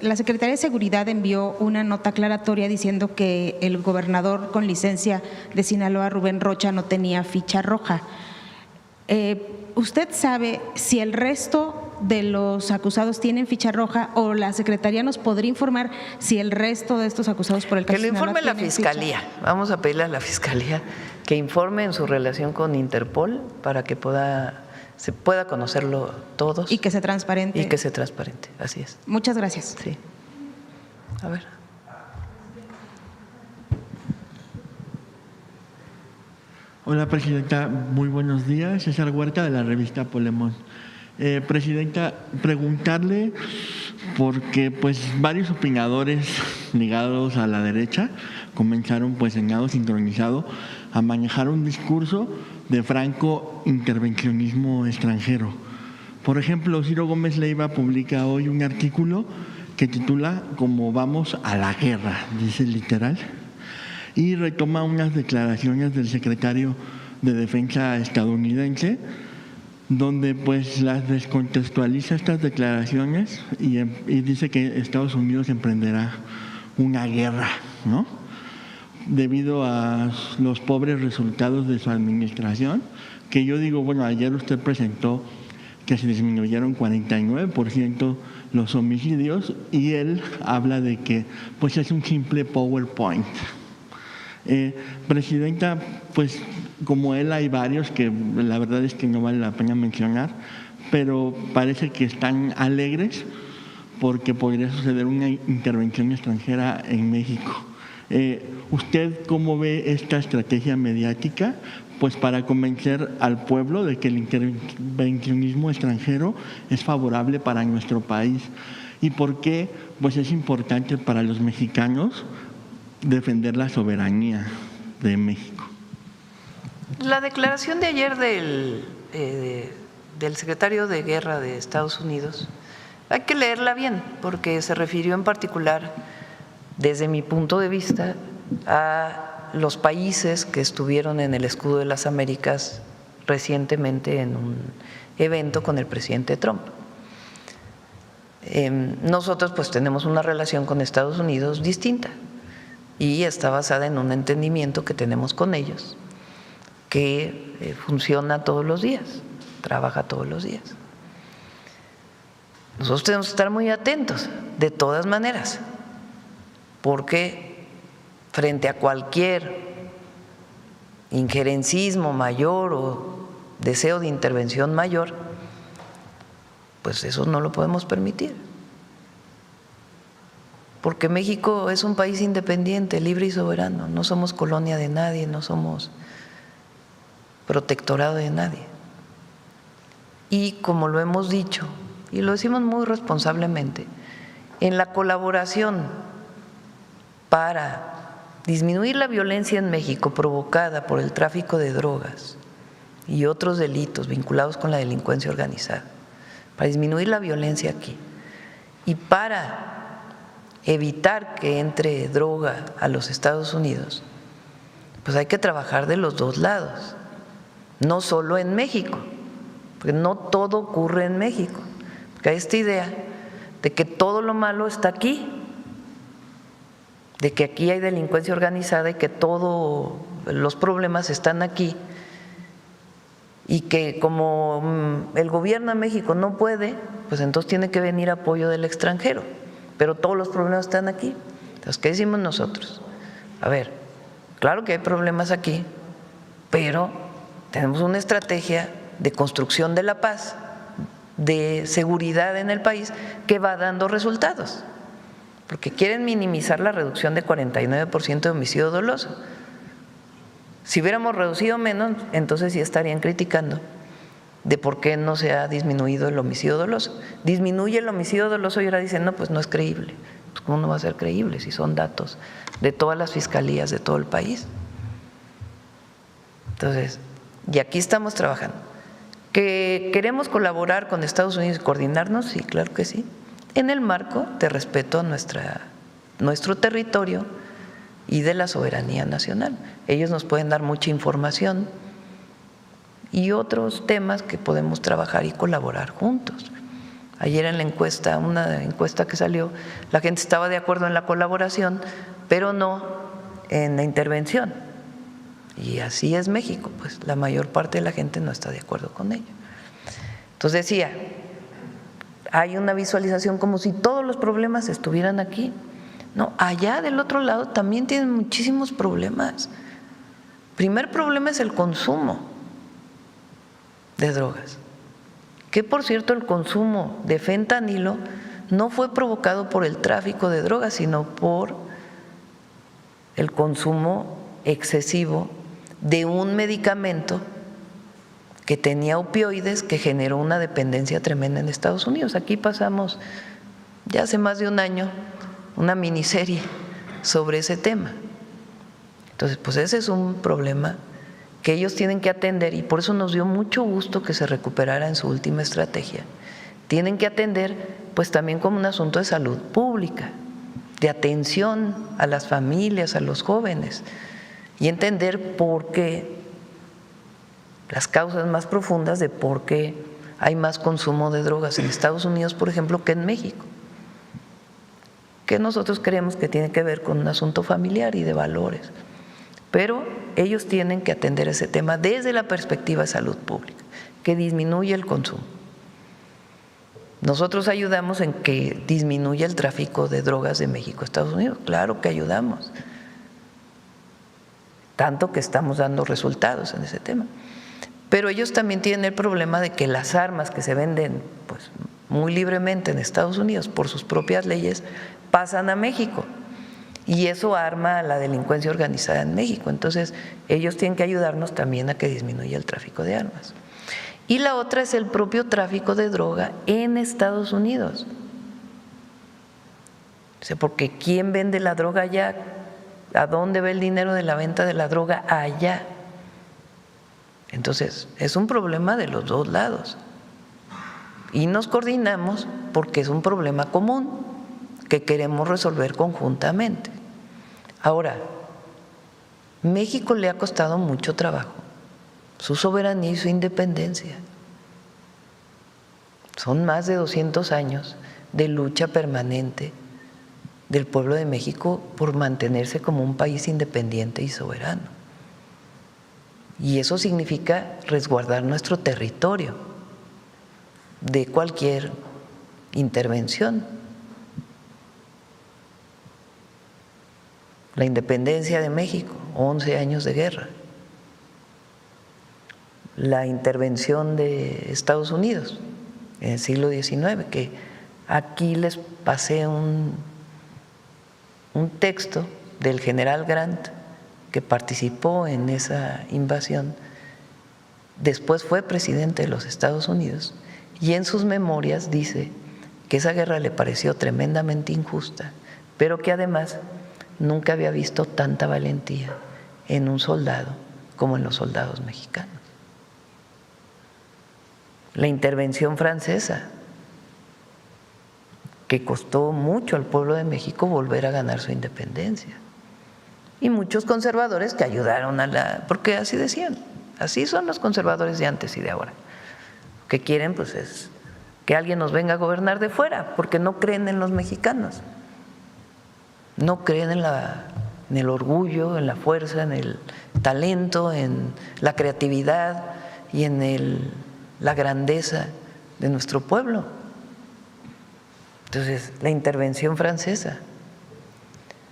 la Secretaría de Seguridad envió una nota aclaratoria diciendo que el gobernador con licencia de Sinaloa, Rubén Rocha, no tenía ficha roja. ¿Usted sabe si el resto de los acusados tienen ficha roja, o la Secretaría nos podría informar si el resto de estos acusados por el caso que lo informe la Fiscalía? Vamos a pedirle a la Fiscalía que informe en su relación con Interpol para que se pueda conocerlo todos. Y que sea transparente. Y que sea transparente, así es. Muchas gracias. Sí. A ver. Hola, Presidenta. Muy buenos días. César Huerta, de la revista Polemón. Presidenta, preguntarle, porque pues varios opinadores ligados a la derecha comenzaron pues en lado sincronizado a manejar un discurso de franco intervencionismo extranjero. Por ejemplo, Ciro Gómez Leiva publica hoy un artículo que titula "Como vamos a la guerra", dice literal, y retoma unas declaraciones del secretario de Defensa estadounidense, donde pues las descontextualiza estas declaraciones y dice que Estados Unidos emprenderá una guerra, ¿no? debido a los pobres resultados de su administración, que yo digo, bueno, ayer usted presentó que se disminuyeron 49% los homicidios y él habla de que pues es un simple PowerPoint. Presidenta, pues como él hay varios que la verdad es que no vale la pena mencionar, pero parece que están alegres porque podría suceder una intervención extranjera en México. ¿Usted cómo ve esta estrategia mediática pues para convencer al pueblo de que el intervencionismo extranjero es favorable para nuestro país? ¿Y por qué pues es importante para los mexicanos defender la soberanía de México? La declaración de ayer del secretario de Guerra de Estados Unidos hay que leerla bien, porque se refirió en particular, desde mi punto de vista, a los países que estuvieron en el Escudo de las Américas recientemente en un evento con el presidente Trump. Nosotros pues tenemos una relación con Estados Unidos distinta y está basada en un entendimiento que tenemos con ellos, que funciona todos los días, trabaja todos los días. Nosotros tenemos que estar muy atentos, de todas maneras, porque frente a cualquier injerencismo mayor o deseo de intervención mayor, pues eso no lo podemos permitir. Porque México es un país independiente, libre y soberano, no somos colonia de nadie, no somos protectorado de nadie. Y como lo hemos dicho, y lo decimos muy responsablemente, en la colaboración para disminuir la violencia en México provocada por el tráfico de drogas y otros delitos vinculados con la delincuencia organizada, para disminuir la violencia aquí y para evitar que entre droga a los Estados Unidos, pues hay que trabajar de los dos lados, no solo en México, porque no todo ocurre en México. Porque hay esta idea de que todo lo malo está aquí, de que aquí hay delincuencia organizada y que todos los problemas están aquí y que como el gobierno de México no puede, pues entonces tiene que venir apoyo del extranjero, pero todos los problemas están aquí. Entonces, ¿qué decimos nosotros? A ver, claro que hay problemas aquí, pero tenemos una estrategia de construcción de la paz, de seguridad en el país que va dando resultados, porque quieren minimizar la reducción de 49% de homicidio doloso. Si hubiéramos reducido menos, entonces sí estarían criticando de por qué no se ha disminuido el homicidio doloso. Disminuye el homicidio doloso y ahora dicen, no, pues no es creíble. Pues ¿cómo no va a ser creíble si son datos de todas las fiscalías de todo el país? Entonces, y aquí estamos trabajando. ¿Que queremos colaborar con Estados Unidos y coordinarnos? Sí, claro que sí, en el marco de respeto a nuestro territorio y de la soberanía nacional. Ellos nos pueden dar mucha información y otros temas que podemos trabajar y colaborar juntos. Ayer en la encuesta, una encuesta que salió, la gente estaba de acuerdo en la colaboración, pero no en la intervención. Y así es México, pues la mayor parte de la gente no está de acuerdo con ello. Entonces decía, hay una visualización como si todos los problemas estuvieran aquí. No, allá del otro lado también tienen muchísimos problemas. Primer problema es el consumo de drogas, que por cierto el consumo de fentanilo no fue provocado por el tráfico de drogas, sino por el consumo excesivo de un medicamento que tenía opioides que generó una dependencia tremenda en Estados Unidos. Aquí pasamos ya hace más de un año una miniserie sobre ese tema. Entonces, pues ese es un problema que ellos tienen que atender y por eso nos dio mucho gusto que se recuperara en su última estrategia. Tienen que atender pues también como un asunto de salud pública, de atención a las familias, a los jóvenes, y entender por qué, las causas más profundas de por qué hay más consumo de drogas en Estados Unidos, por ejemplo, que en México, que nosotros creemos que tiene que ver con un asunto familiar y de valores. Pero ellos tienen que atender ese tema desde la perspectiva de salud pública, que disminuya el consumo. Nosotros ayudamos en que disminuya el tráfico de drogas de México a Estados Unidos. Claro que ayudamos, tanto que estamos dando resultados en ese tema. Pero ellos también tienen el problema de que las armas que se venden pues, muy libremente en Estados Unidos por sus propias leyes pasan a México. Y eso arma a la delincuencia organizada en México. Entonces, ellos tienen que ayudarnos también a que disminuya el tráfico de armas. Y la otra es el propio tráfico de droga en Estados Unidos. O sea, porque ¿quién vende la droga allá? ¿A dónde va el dinero de la venta de la droga? Allá. Entonces, es un problema de los dos lados. Y nos coordinamos porque es un problema común que queremos resolver conjuntamente. Ahora, México le ha costado mucho trabajo su soberanía y su independencia. Son más de 200 años de lucha permanente del pueblo de México por mantenerse como un país independiente y soberano. Y eso significa resguardar nuestro territorio de cualquier intervención. La independencia de México, 11 años de guerra. La intervención de Estados Unidos en el siglo XIX, que aquí les pasé un texto del general Grant que participó en esa invasión, después fue presidente de los Estados Unidos y en sus memorias dice que esa guerra le pareció tremendamente injusta, pero que además nunca había visto tanta valentía en un soldado como en los soldados mexicanos. La intervención francesa, que costó mucho al pueblo de México volver a ganar su independencia. Y muchos conservadores que ayudaron porque así decían, así son los conservadores de antes y de ahora. Lo que quieren pues es que alguien nos venga a gobernar de fuera, porque no creen en los mexicanos. No creen en el orgullo, en la fuerza, en el talento, en la creatividad y en la grandeza de nuestro pueblo. Entonces, la intervención francesa.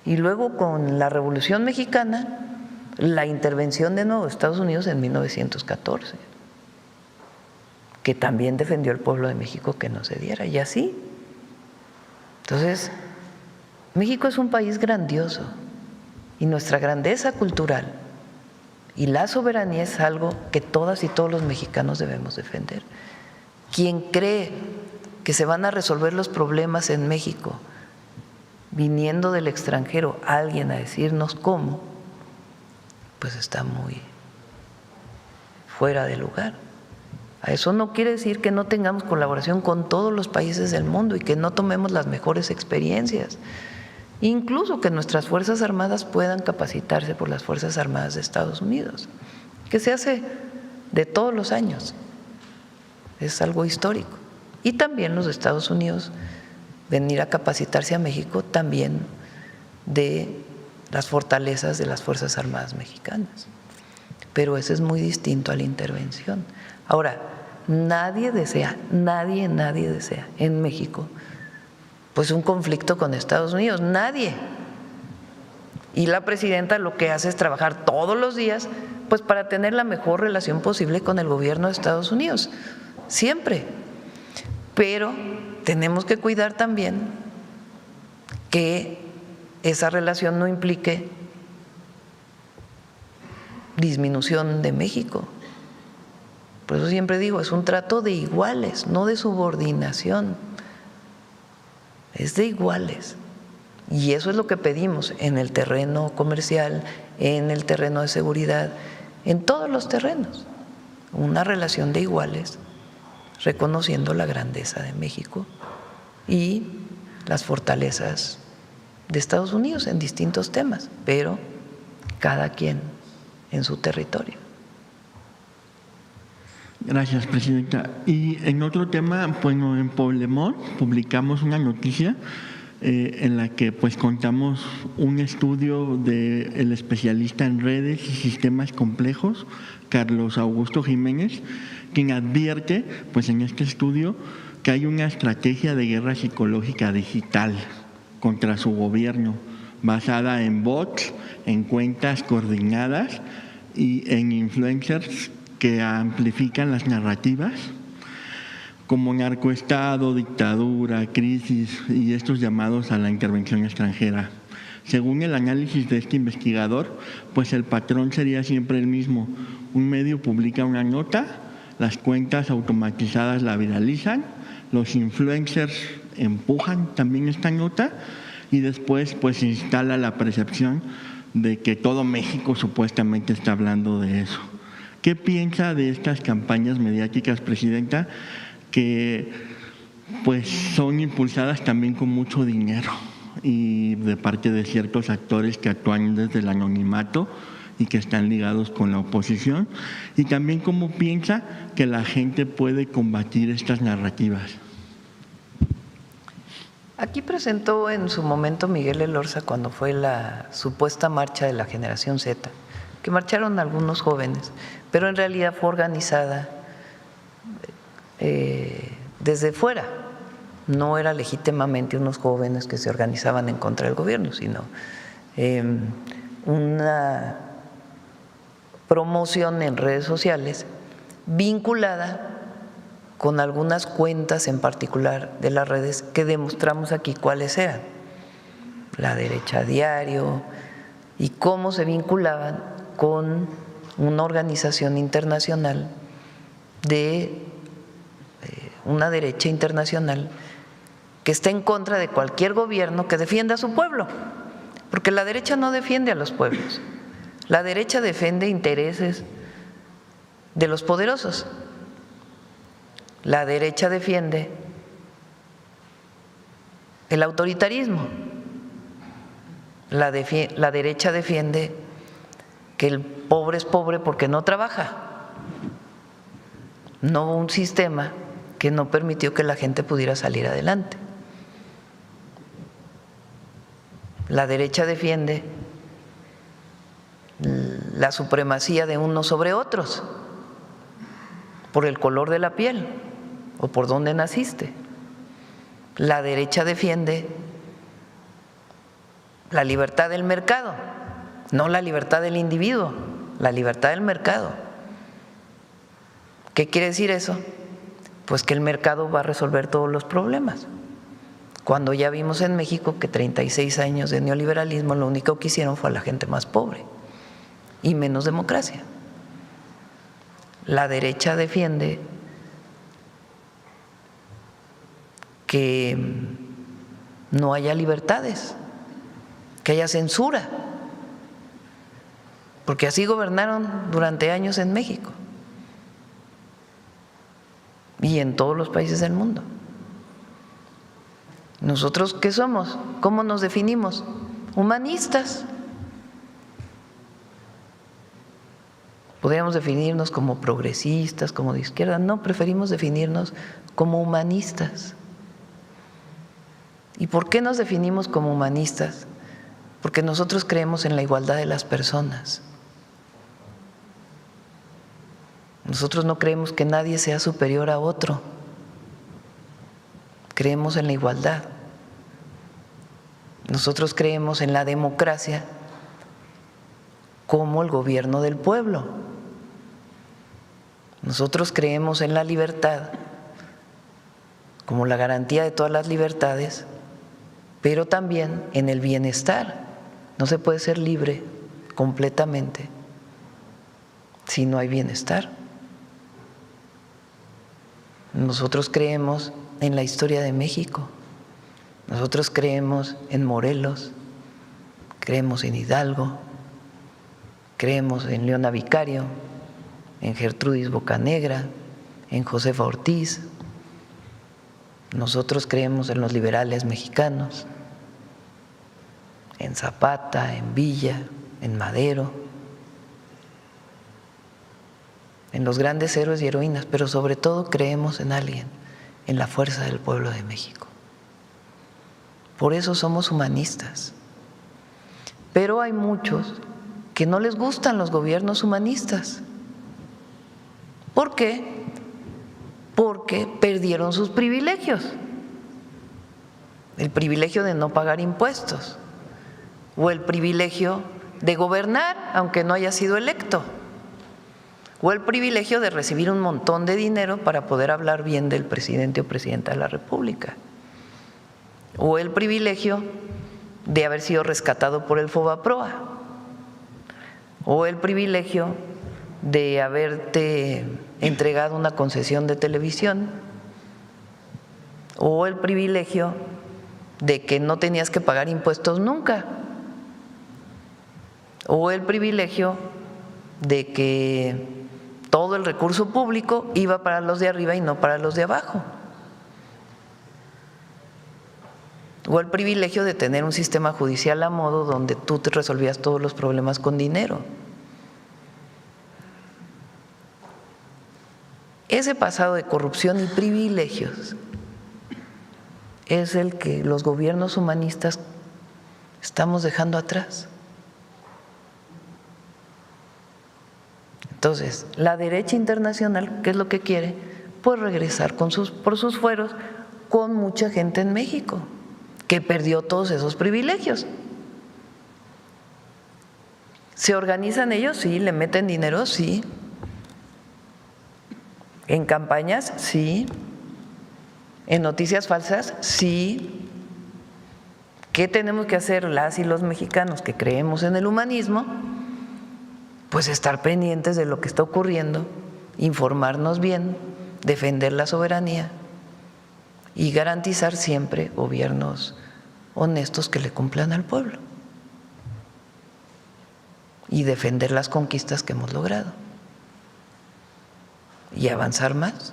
Y luego con la Revolución Mexicana, la intervención de nuevo de Estados Unidos en 1914, que también defendió al pueblo de México que no se diera, y así. Entonces, México es un país grandioso y nuestra grandeza cultural y la soberanía es algo que todas y todos los mexicanos debemos defender. Quien cree que se van a resolver los problemas en México viniendo del extranjero alguien a decirnos cómo, pues está muy fuera de lugar. Eso no quiere decir que no tengamos colaboración con todos los países del mundo y que no tomemos las mejores experiencias. Incluso que nuestras Fuerzas Armadas puedan capacitarse por las Fuerzas Armadas de Estados Unidos, que se hace de todos los años, es algo histórico. Y también los Estados Unidos venir a capacitarse a México también de las fortalezas de las Fuerzas Armadas mexicanas. Pero eso es muy distinto a la intervención. Ahora, nadie desea en México pues un conflicto con Estados Unidos, nadie. Y la presidenta lo que hace es trabajar todos los días pues para tener la mejor relación posible con el gobierno de Estados Unidos, siempre. Pero tenemos que cuidar también que esa relación no implique disminución de México. Por eso siempre digo, es un trato de iguales, no de subordinación. Es de iguales. Y eso es lo que pedimos en el terreno comercial, en el terreno de seguridad, en todos los terrenos. Una relación de iguales, reconociendo la grandeza de México y las fortalezas de Estados Unidos en distintos temas, pero cada quien en su territorio. Gracias, presidenta. Y en otro tema, bueno, en Polemón publicamos una noticia en la que pues contamos un estudio del especialista en redes y sistemas complejos, Carlos Augusto Jiménez, quien advierte pues en este estudio que hay una estrategia de guerra psicológica digital contra su gobierno, basada en bots, en cuentas coordinadas y en influencers que amplifican las narrativas como narcoestado, dictadura, crisis y estos llamados a la intervención extranjera. Según el análisis de este investigador, pues el patrón sería siempre el mismo. Un medio publica una nota, las cuentas automatizadas la viralizan, los influencers empujan también esta nota y después pues se instala la percepción de que todo México supuestamente está hablando de eso. ¿Qué piensa de estas campañas mediáticas, Presidenta, que pues son impulsadas también con mucho dinero y de parte de ciertos actores que actúan desde el anonimato y que están ligados con la oposición? Y también cómo piensa que la gente puede combatir estas narrativas. Aquí presentó en su momento Miguel Elorza cuando fue la supuesta marcha de la generación Z, que marcharon algunos jóvenes, pero en realidad fue organizada desde fuera. No era legítimamente unos jóvenes que se organizaban en contra del gobierno, sino una promoción en redes sociales vinculada con algunas cuentas en particular de las redes que demostramos aquí cuáles eran, La Derecha Diario, y cómo se vinculaban con una organización internacional de una derecha internacional que está en contra de cualquier gobierno que defienda a su pueblo, porque la derecha no defiende a los pueblos, la derecha defiende intereses de los poderosos, la derecha defiende el autoritarismo, la derecha defiende que el pobre es pobre porque no trabaja, no un sistema que no permitió que la gente pudiera salir adelante. La derecha defiende la supremacía de unos sobre otros por el color de la piel o por dónde naciste. La derecha defiende la libertad del mercado, no la libertad del individuo, la libertad del mercado. ¿Qué quiere decir eso? Pues que el mercado va a resolver todos los problemas. Cuando ya vimos en México que 36 años de neoliberalismo lo único que hicieron fue a la gente más pobre y menos democracia. La derecha defiende que no haya libertades, que haya censura, porque así gobernaron durante años en México y en todos los países del mundo. ¿Nosotros qué somos? ¿Cómo nos definimos? Humanistas. Podríamos definirnos como progresistas, como de izquierda. No, preferimos definirnos como humanistas. ¿Y por qué nos definimos como humanistas? Porque nosotros creemos en la igualdad de las personas. Nosotros no creemos que nadie sea superior a otro. Creemos en la igualdad. Nosotros creemos en la democracia como el gobierno del pueblo. Nosotros creemos en la libertad como la garantía de todas las libertades, pero también en el bienestar. No se puede ser libre completamente si no hay bienestar. Nosotros creemos en la historia de México, nosotros creemos en Morelos, creemos en Hidalgo, creemos en Leona Vicario, en Gertrudis Bocanegra, en Josefa Ortiz. Nosotros creemos en los liberales mexicanos, en Zapata, en Villa, en Madero, en los grandes héroes y heroínas, pero sobre todo creemos en alguien, en la fuerza del pueblo de México. Por eso somos humanistas. Pero hay muchos que no les gustan los gobiernos humanistas. ¿Por qué? Porque perdieron sus privilegios. El privilegio de no pagar impuestos o el privilegio de gobernar aunque no haya sido electo o el privilegio de recibir un montón de dinero para poder hablar bien del presidente o presidenta de la República o el privilegio de haber sido rescatado por el FOBAPROA o el privilegio de haberte entregado una concesión de televisión o el privilegio de que no tenías que pagar impuestos nunca o el privilegio de que todo el recurso público iba para los de arriba y no para los de abajo o el privilegio de tener un sistema judicial a modo donde tú te resolvías todos los problemas con dinero. Ese pasado de corrupción y privilegios es el que los gobiernos humanistas estamos dejando atrás. Entonces, la derecha internacional, ¿qué es lo que quiere? Pues regresar por sus fueros con mucha gente en México que perdió todos esos privilegios. ¿Se organizan ellos? Sí. ¿Le meten dinero? Sí. ¿En campañas? Sí. ¿En noticias falsas? Sí. ¿Qué tenemos que hacer las y los mexicanos que creemos en el humanismo? Pues estar pendientes de lo que está ocurriendo, informarnos bien, defender la soberanía y garantizar siempre gobiernos honestos que le cumplan al pueblo y defender las conquistas que hemos logrado y avanzar más.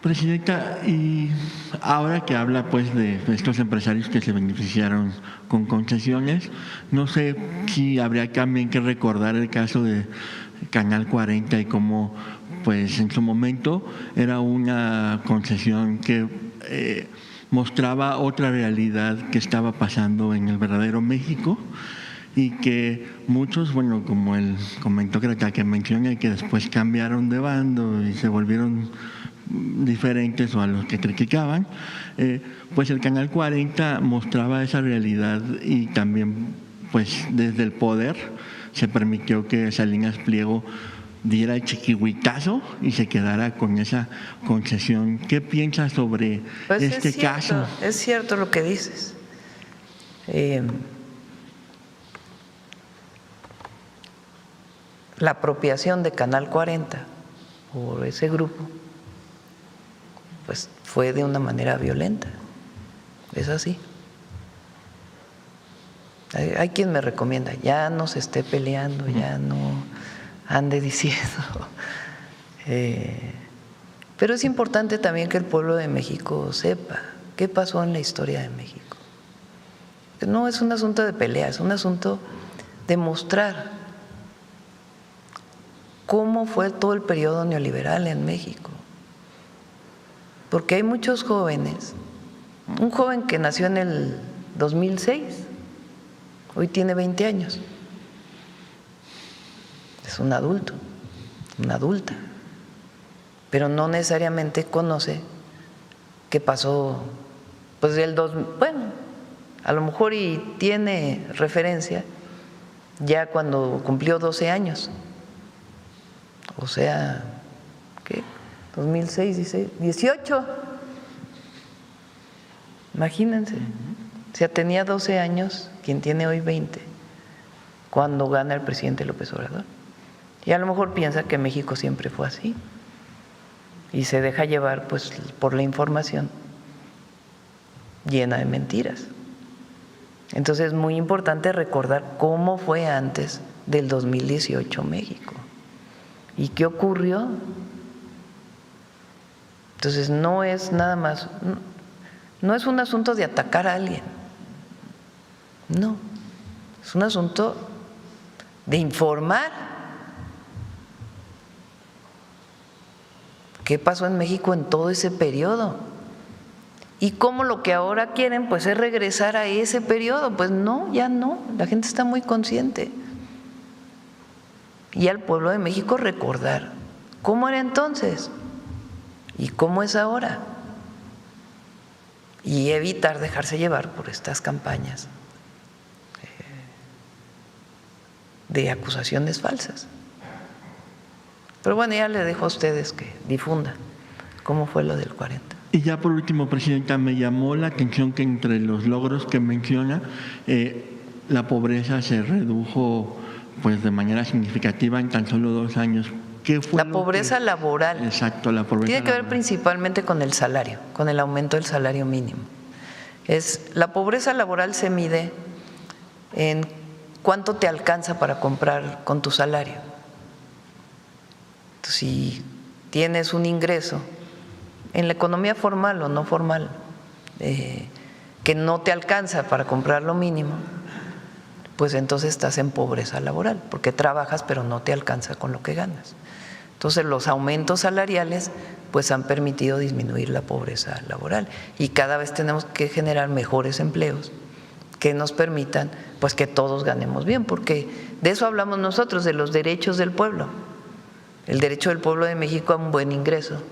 Presidenta, y ahora que habla pues de estos empresarios que se beneficiaron con concesiones, no sé si habría también que recordar el caso de Canal 40 y cómo pues en su momento era una concesión que mostraba otra realidad que estaba pasando en el verdadero México y que muchos, bueno, como el comentócrata que menciona, que después cambiaron de bando y se volvieron diferentes o a los que criticaban, pues el Canal 40 mostraba esa realidad y también pues desde el poder se permitió que Salinas Pliego diera el chiquihuitazo y se quedara con esa concesión. ¿Qué piensas sobre pues este caso? Es cierto lo que dices. La apropiación de Canal 40 por ese grupo pues fue de una manera violenta, es así. Hay quien me recomienda, ya no se esté peleando, ya no ande diciendo. Pero es importante también que el pueblo de México sepa qué pasó en la historia de México. No es un asunto de pelea, es un asunto de mostrar cómo fue todo el periodo neoliberal en México. Porque hay muchos jóvenes, un joven que nació en el 2006, hoy tiene 20 años, es un adulto, una adulta, pero no necesariamente conoce qué pasó, pues bueno, a lo mejor y tiene referencia ya cuando cumplió 12 años, o sea, ¿qué? 2006, 16, 18. Imagínense. O sea, tenía 12 años, quien tiene hoy 20, cuando gana el presidente López Obrador. Y a lo mejor piensa que México siempre fue así. Y se deja llevar pues por la información llena de mentiras. Entonces es muy importante recordar cómo fue antes del 2018 México. ¿Y qué ocurrió? Entonces no es nada más, no es un asunto de atacar a alguien, no, es un asunto de informar qué pasó en México en todo ese periodo. Y cómo lo que ahora quieren pues es regresar a ese periodo. Pues no, ya no, la gente está muy consciente. Y al pueblo de México recordar cómo era entonces y cómo es ahora. Y evitar dejarse llevar por estas campañas de acusaciones falsas. Pero bueno, ya le dejo a ustedes que difundan cómo fue lo del 40. Y ya por último, Presidenta, me llamó la atención que entre los logros que menciona, la pobreza se redujo pues de manera significativa en tan solo 2 años. ¿Qué fue la pobreza laboral? Exacto, la pobreza tiene que ver laboral. principalmente con el salario, con el aumento del salario mínimo. La pobreza laboral se mide en cuánto te alcanza para comprar con tu salario. Entonces, si tienes un ingreso en la economía formal o no formal que no te alcanza para comprar lo mínimo, pues entonces estás en pobreza laboral, porque trabajas pero no te alcanza con lo que ganas. Entonces los aumentos salariales pues han permitido disminuir la pobreza laboral y cada vez tenemos que generar mejores empleos que nos permitan pues que todos ganemos bien, porque de eso hablamos nosotros, de los derechos del pueblo. El derecho del pueblo de México a un buen ingreso,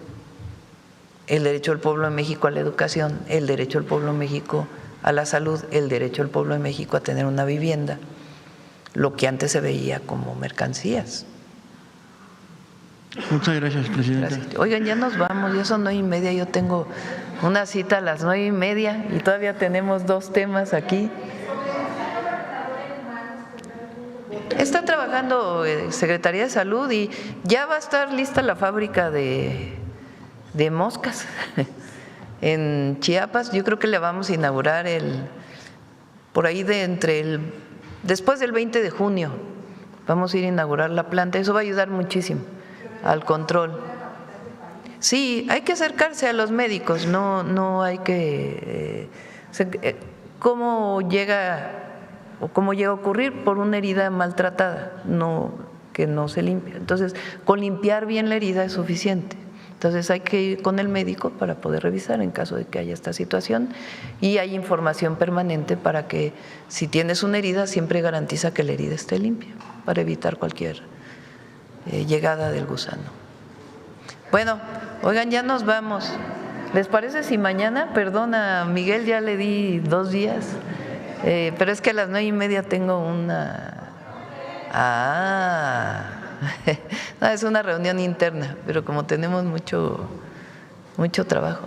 el derecho del pueblo de México a la educación, el derecho del pueblo de México a la salud, el derecho del pueblo de México a tener una vivienda, lo que antes se veía como mercancías. Muchas gracias, Presidenta. Gracias. Oigan, ya nos vamos, ya son 9:30, yo tengo una cita a las 9:30 y todavía tenemos 2 temas aquí. Está trabajando Secretaría de Salud y ya va a estar lista la fábrica de moscas en Chiapas. Yo creo que le vamos a inaugurar por ahí después del 20 de junio. Vamos a ir a inaugurar la planta. Eso va a ayudar muchísimo al control. Sí, hay que acercarse a los médicos. No hay que cómo llega a ocurrir por una herida maltratada, que no se limpia. Entonces, con limpiar bien la herida es suficiente. Entonces hay que ir con el médico para poder revisar en caso de que haya esta situación y hay información permanente para que si tienes una herida siempre garantiza que la herida esté limpia para evitar cualquier llegada del gusano. Bueno, oigan, ya nos vamos. ¿Les parece si mañana? Perdona, Miguel, ya le di 2 días, pero es que a las 9:30 tengo una… No, es una reunión interna, pero como tenemos mucho trabajo.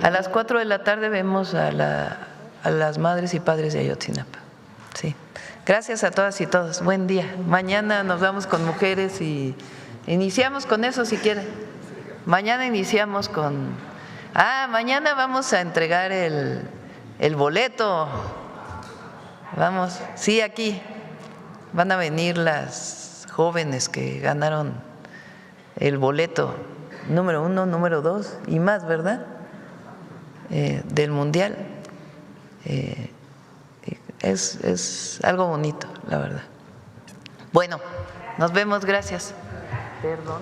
A las 4 de la tarde vemos a las madres y padres de Ayotzinapa. Sí. Gracias a todas y todos. Buen día. Mañana nos vamos con mujeres y iniciamos con eso si quieren. Mañana iniciamos con… mañana vamos a entregar el boleto. Vamos, sí, aquí. Van a venir las jóvenes que ganaron el boleto número 1, número 2 y más, ¿verdad? Del Mundial. Es algo bonito, la verdad. Bueno, nos vemos, gracias. Perdón.